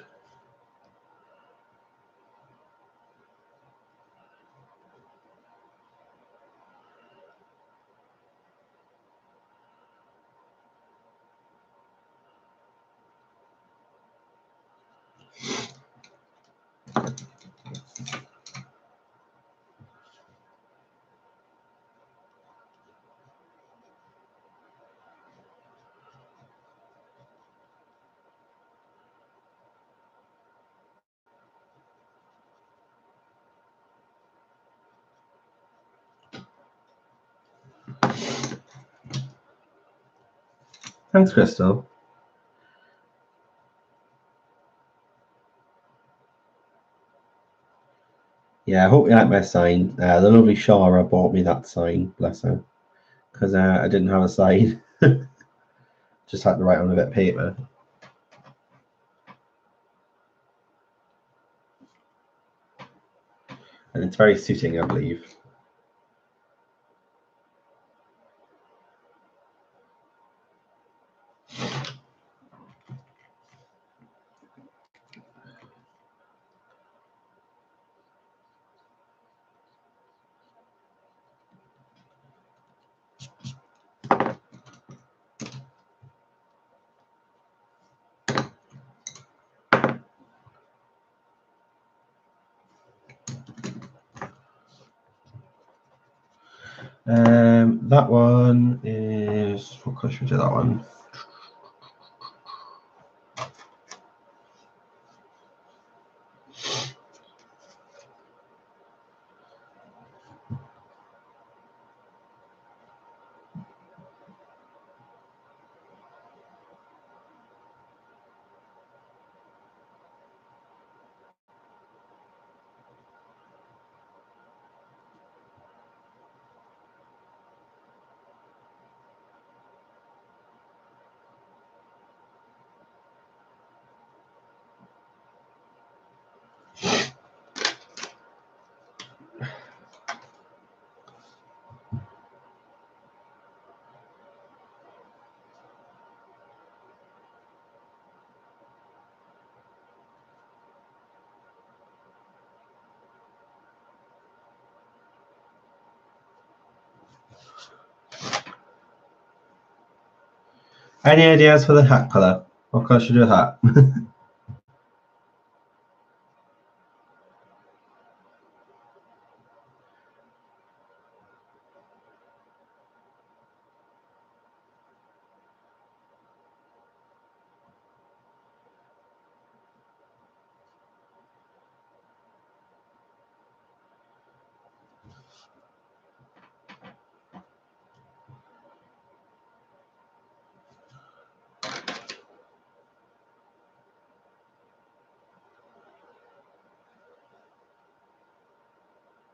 Thanks, Crystal. Yeah, I hope you like my sign. The lovely Shara bought me that sign, bless her, because I didn't have a sign. Just had to write on a bit of paper. And it's very suiting, I believe. That one is, what color should we do that one? Any ideas for the hat color? What color should we do the hat?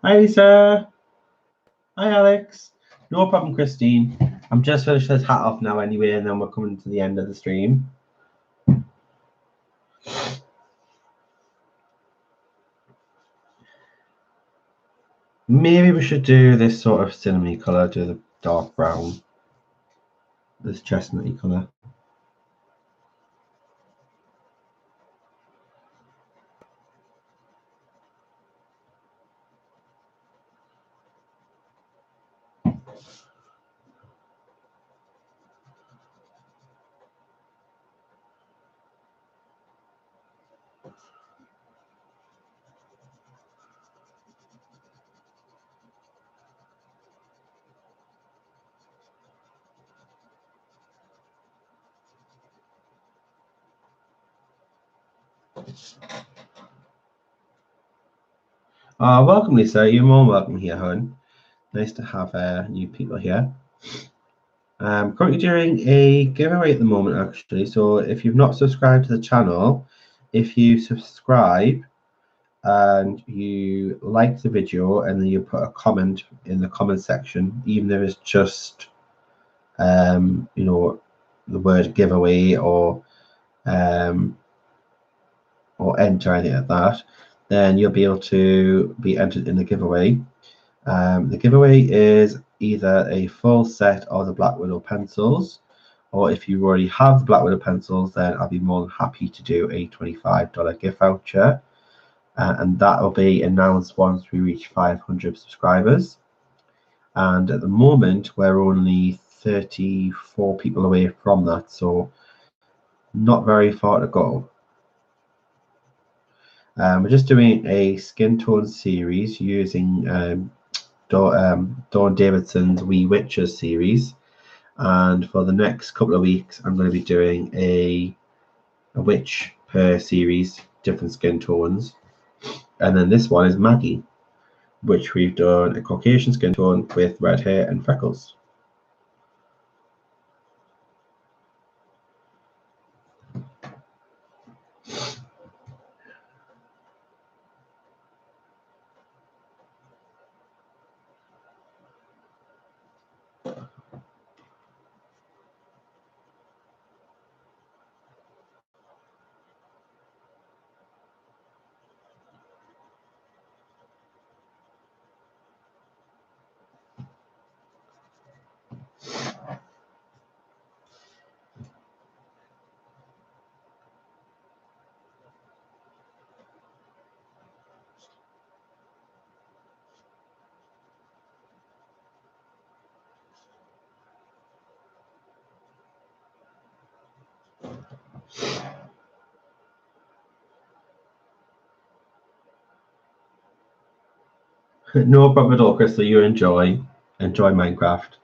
Hi, Lisa. Hi, Alex. No problem, Christine. I'm just finished this hat off now anyway, and then we're coming to the end of the stream. Maybe we should do this sort of cinnamony colour, do the dark brown, this chestnutty colour. Welcome, Lisa. You're more welcome here, hon. Nice to have new people here. I'm currently doing a giveaway at the moment, actually. So if you've not subscribed to the channel, if you subscribe and you like the video and then you put a comment in the comment section, even if it's just you know, the word giveaway or enter, anything like that, then you'll be able to be entered in the giveaway. The giveaway is either a full set of the Black Widow pencils, or if you already have the Black Widow pencils, then I'll be more than happy to do a $25 gift voucher, and that will be announced once we reach 500 subscribers. And at the moment we're only 34 people away from that, so not very far to go. We're just doing a skin tone series using Dawn Davidson's We Witches series, and for the next couple of weeks I'm going to be doing a witch per series, different skin tones. And then this one is Maggie, which we've done a Caucasian skin tone with red hair and freckles. No problem at all, Crystal. You enjoy Minecraft.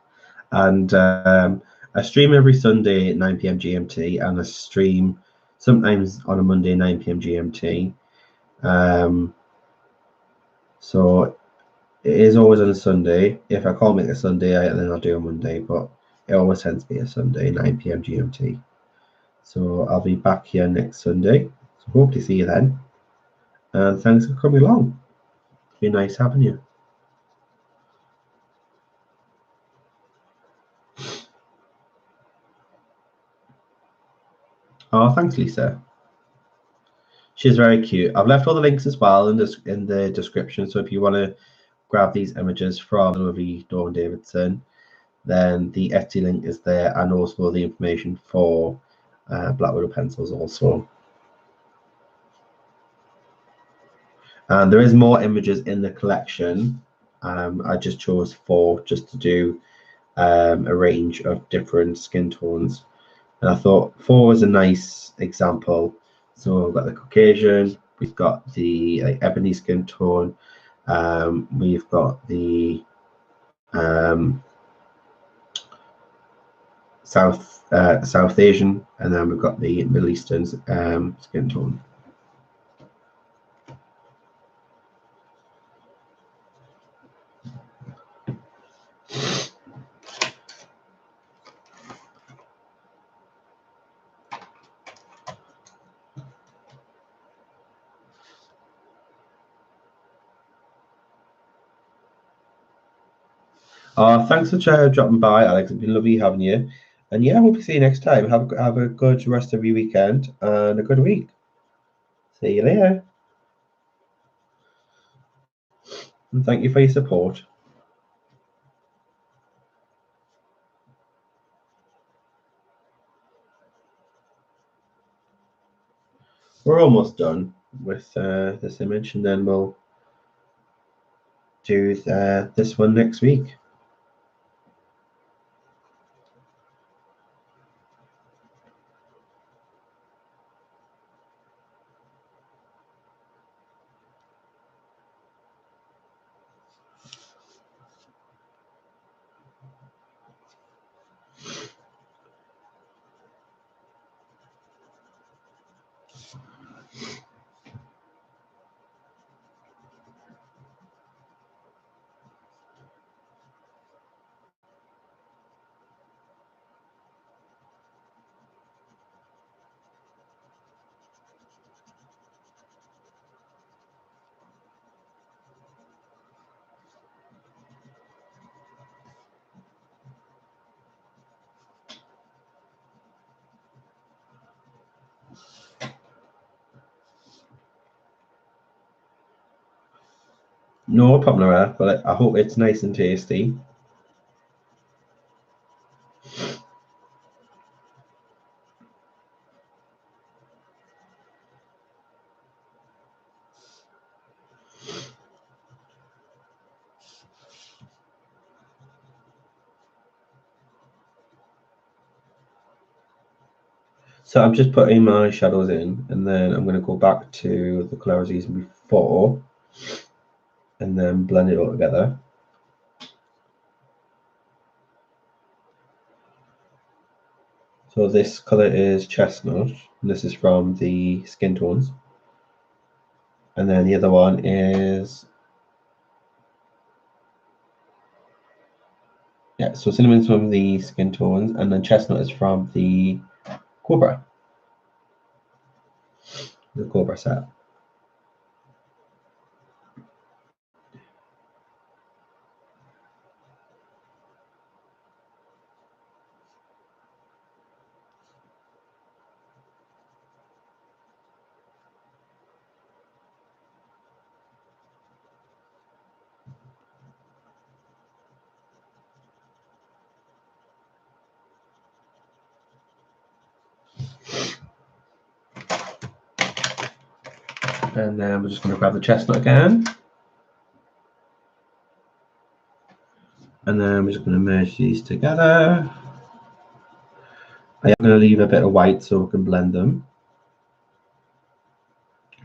And I stream every Sunday at 9 p.m. GMT, and I stream sometimes on a Monday 9 p.m. GMT. So it is always on a Sunday. If I can't make a Sunday, then I'll do a Monday, but it always tends to be a Sunday 9 p.m. GMT. So I'll be back here next Sunday. So hope to see you then. And thanks for coming along. It's been nice having you. Oh, thanks, Lisa. She's very cute. I've left all the links as well in the description. So if you want to grab these images from the lovely Dawn Davidson, then the Etsy link is there, and also the information for Black Widow pencils also. And there is more images in the collection. I just chose 4 just to do a range of different skin tones. And I thought 4 was a nice example. So we've got the Caucasian, we've got the ebony skin tone, we've got the South Asian, and then we've got the Middle Eastern skin tone. Thanks for dropping by, Alex. It's been lovely having you. And yeah, we'll see you next time. Have a good rest of your weekend and a good week. See you later. And thank you for your support. We're almost done with this image, and then we'll do this one next week. No problem, Laura, but I hope it's nice and tasty. So I'm just putting my shadows in, and then I'm going to go back to the colour I was using before, and then blend it all together. So this colour is chestnut, and this is from the skin tones. And then the other one is, yeah, so cinnamon's from the skin tones, and then chestnut is from the cobra set. And then we're just going to grab the chestnut again. And then we're just going to merge these together. I am going to leave a bit of white so we can blend them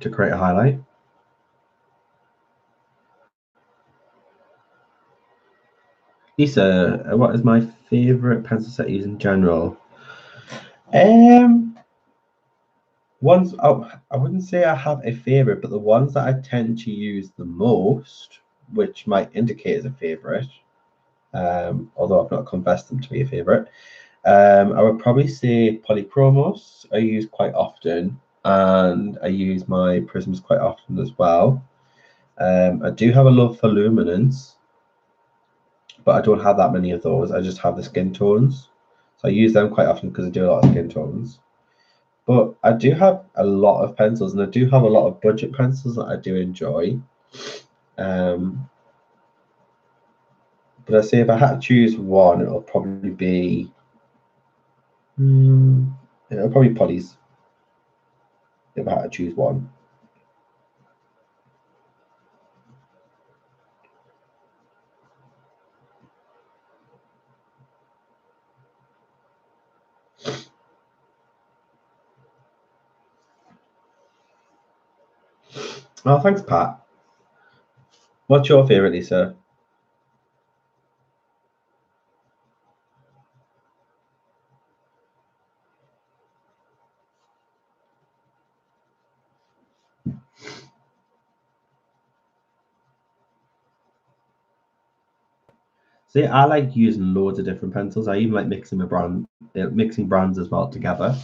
to create a highlight. Lisa, what is my favourite pencil set to use in general? Ones, I wouldn't say I have a favourite, but the ones that I tend to use the most, which might indicate as a favourite, although I've not confessed them to be a favourite, I would probably say Polychromos I use quite often, and I use my prisms quite often as well. I do have a love for luminance, but I don't have that many of those. I just have the skin tones. So I use them quite often because I do a lot of skin tones. But I do have a lot of pencils, and I do have a lot of budget pencils that I do enjoy. But I say if I had to choose one, it'll probably be Polly's. If I had to choose one. Oh, thanks, Pat. What's your favourite, Lisa? See, I like using loads of different pencils. I even like mixing mixing brands as well together.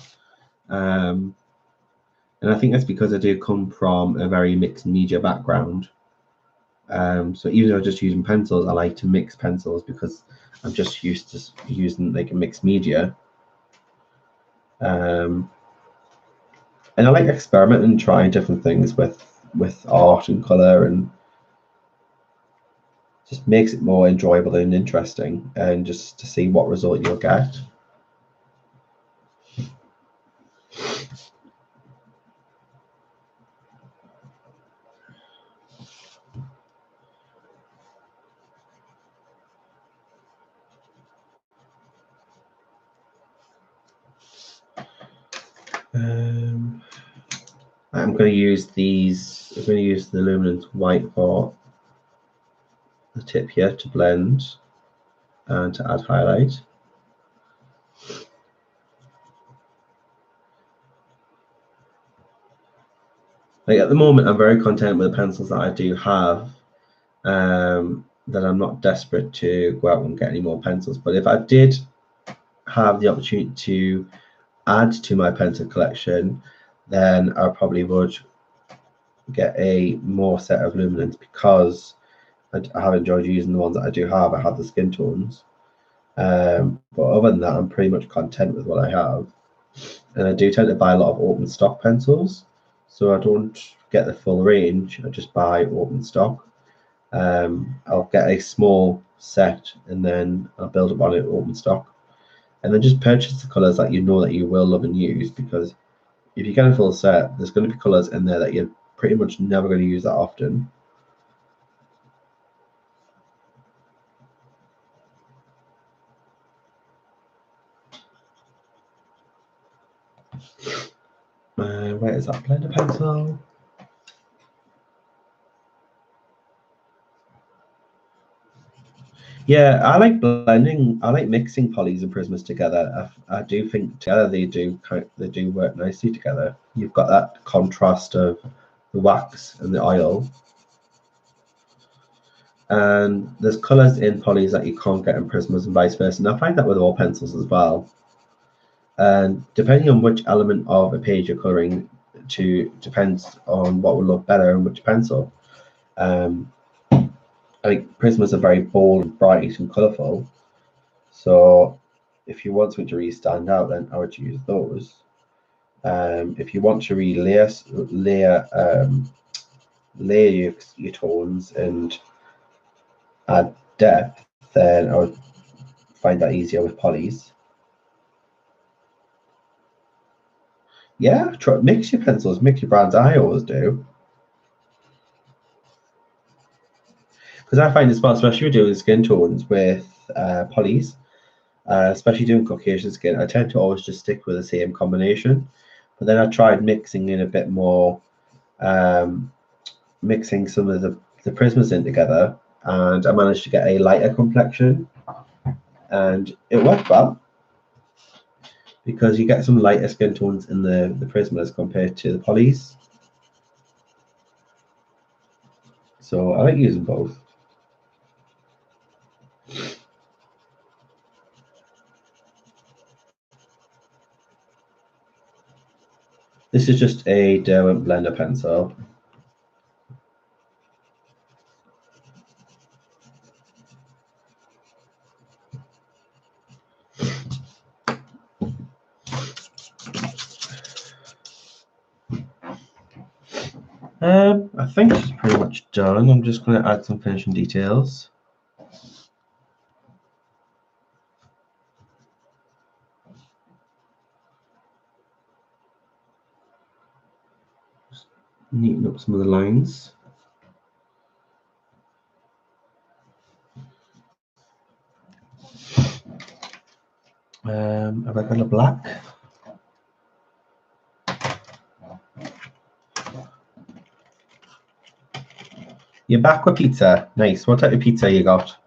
And I think that's because I do come from a very mixed media background. So even though I'm just using pencils, I like to mix pencils because I'm just used to using like a mixed media. And I like experimenting and trying different things with art and color, and just makes it more enjoyable and interesting, and just to see what result you'll get. I'm going to use these. I'm going to use the luminance white for the tip here to blend and to add highlight. Like at the moment, I'm very content with the pencils that I do have. That I'm not desperate to go out and get any more pencils. But if I did have the opportunity to add to my pencil collection, then I probably would get a more set of luminance, because I have enjoyed using the ones that I do have. I have the skin tones. But other than that, I'm pretty much content with what I have. And I do tend to buy a lot of open stock pencils, so I don't get the full range. I just buy open stock. I'll get a small set and then I'll build up on it open stock, and then just purchase the colors that you know that you will love and use, because if you get a full set, there's going to be colors in there that you're pretty much never going to use that often. Where is that blender pencil? Yeah, I like blending. I like mixing polys and prismas together. I do think together they do work nicely together. You've got that contrast of the wax and the oil, and there's colors in polys that you can't get in prismas and vice versa. And I find that with all pencils as well. And depending on which element of a page you're coloring to, depends on what will look better in which pencil. I think prismas are very bold and bright and colourful. So if you want something to really stand out, then I would use those. If you want to really layer your tones and add depth, then I would find that easier with polys. Yeah, mix your pencils, mix your brands. I always do, because I find it's smart, especially with doing skin tones with polys, especially doing Caucasian skin. I tend to always just stick with the same combination, but then I tried mixing in a bit more, mixing some of the prismas in together, and I managed to get a lighter complexion, and it worked well, because you get some lighter skin tones in the prismas compared to the polys. So I like using both. This is just a Derwent blender pencil. I think it's pretty much done. I'm just going to add some finishing details. Just neaten up some of the lines. A regular black. You're back with pizza. Nice. What type of pizza you got?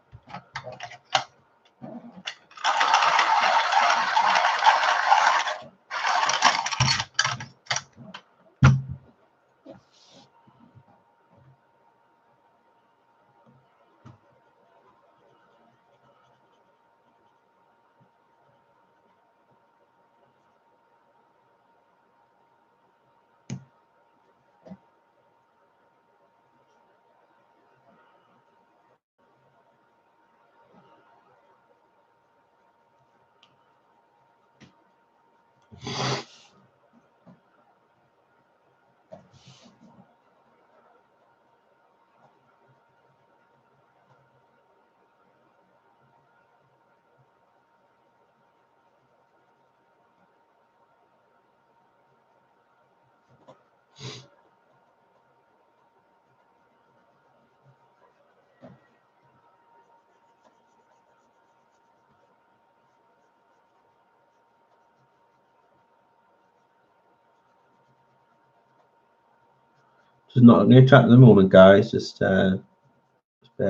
Just not going to chat at the moment, guys. Just bear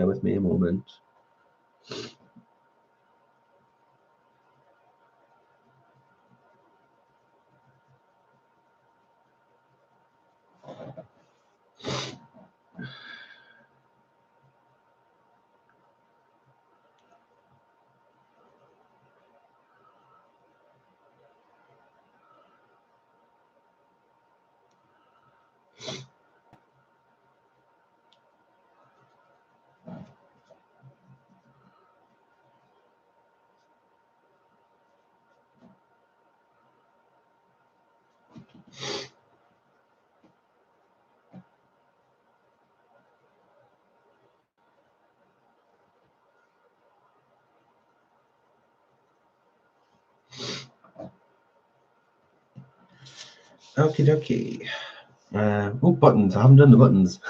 with me a moment. Okie dokie. Oh, buttons. I haven't done the buttons.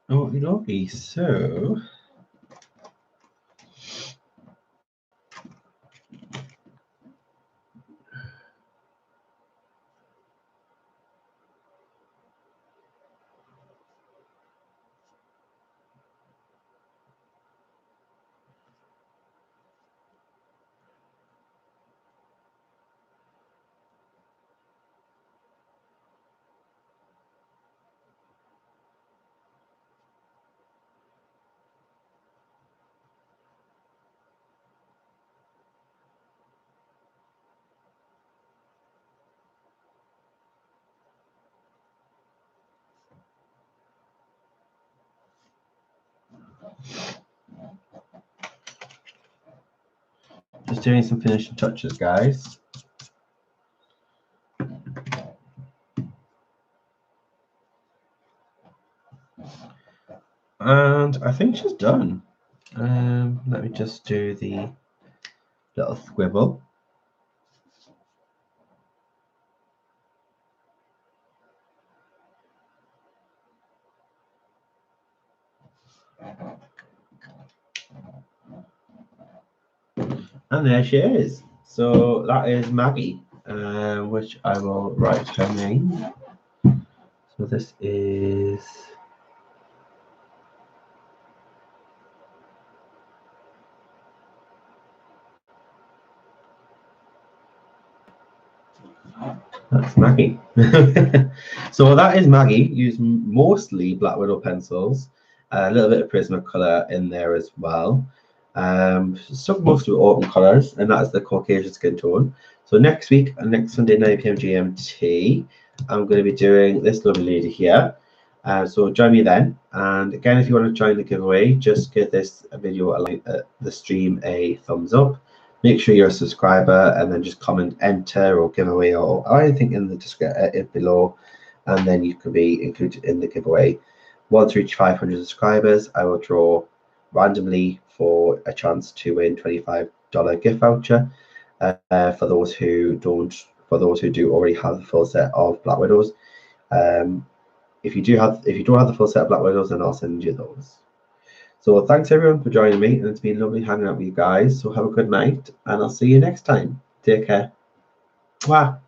Okie dokie. So. Just doing some finishing touches, guys. And I think she's done. Let me just do the little squibble. And there she is. So that is Maggie, which I will write her name. So this is that's Maggie. So that is Maggie. Use mostly Black Widow pencils, a little bit of Prismacolor in there as well. Stuff mostly autumn colors, and that's the Caucasian skin tone. So next week, next Sunday, 9 p.m. GMT, I'm going to be doing this lovely lady here. So join me then. And again, if you want to join the giveaway, just give this video the stream a thumbs up. Make sure you're a subscriber, and then just comment enter or giveaway or anything in the description below, and then you can be included in the giveaway. Once we reach 500 subscribers, I will draw randomly for a chance to win $25 gift voucher for those who do already have the full set of Black Widows. If you don't have the full set of Black Widows, then I'll send you those. So thanks everyone for joining me, and it's been lovely hanging out with you guys. So have a good night, and I'll see you next time. Take care. Mwah.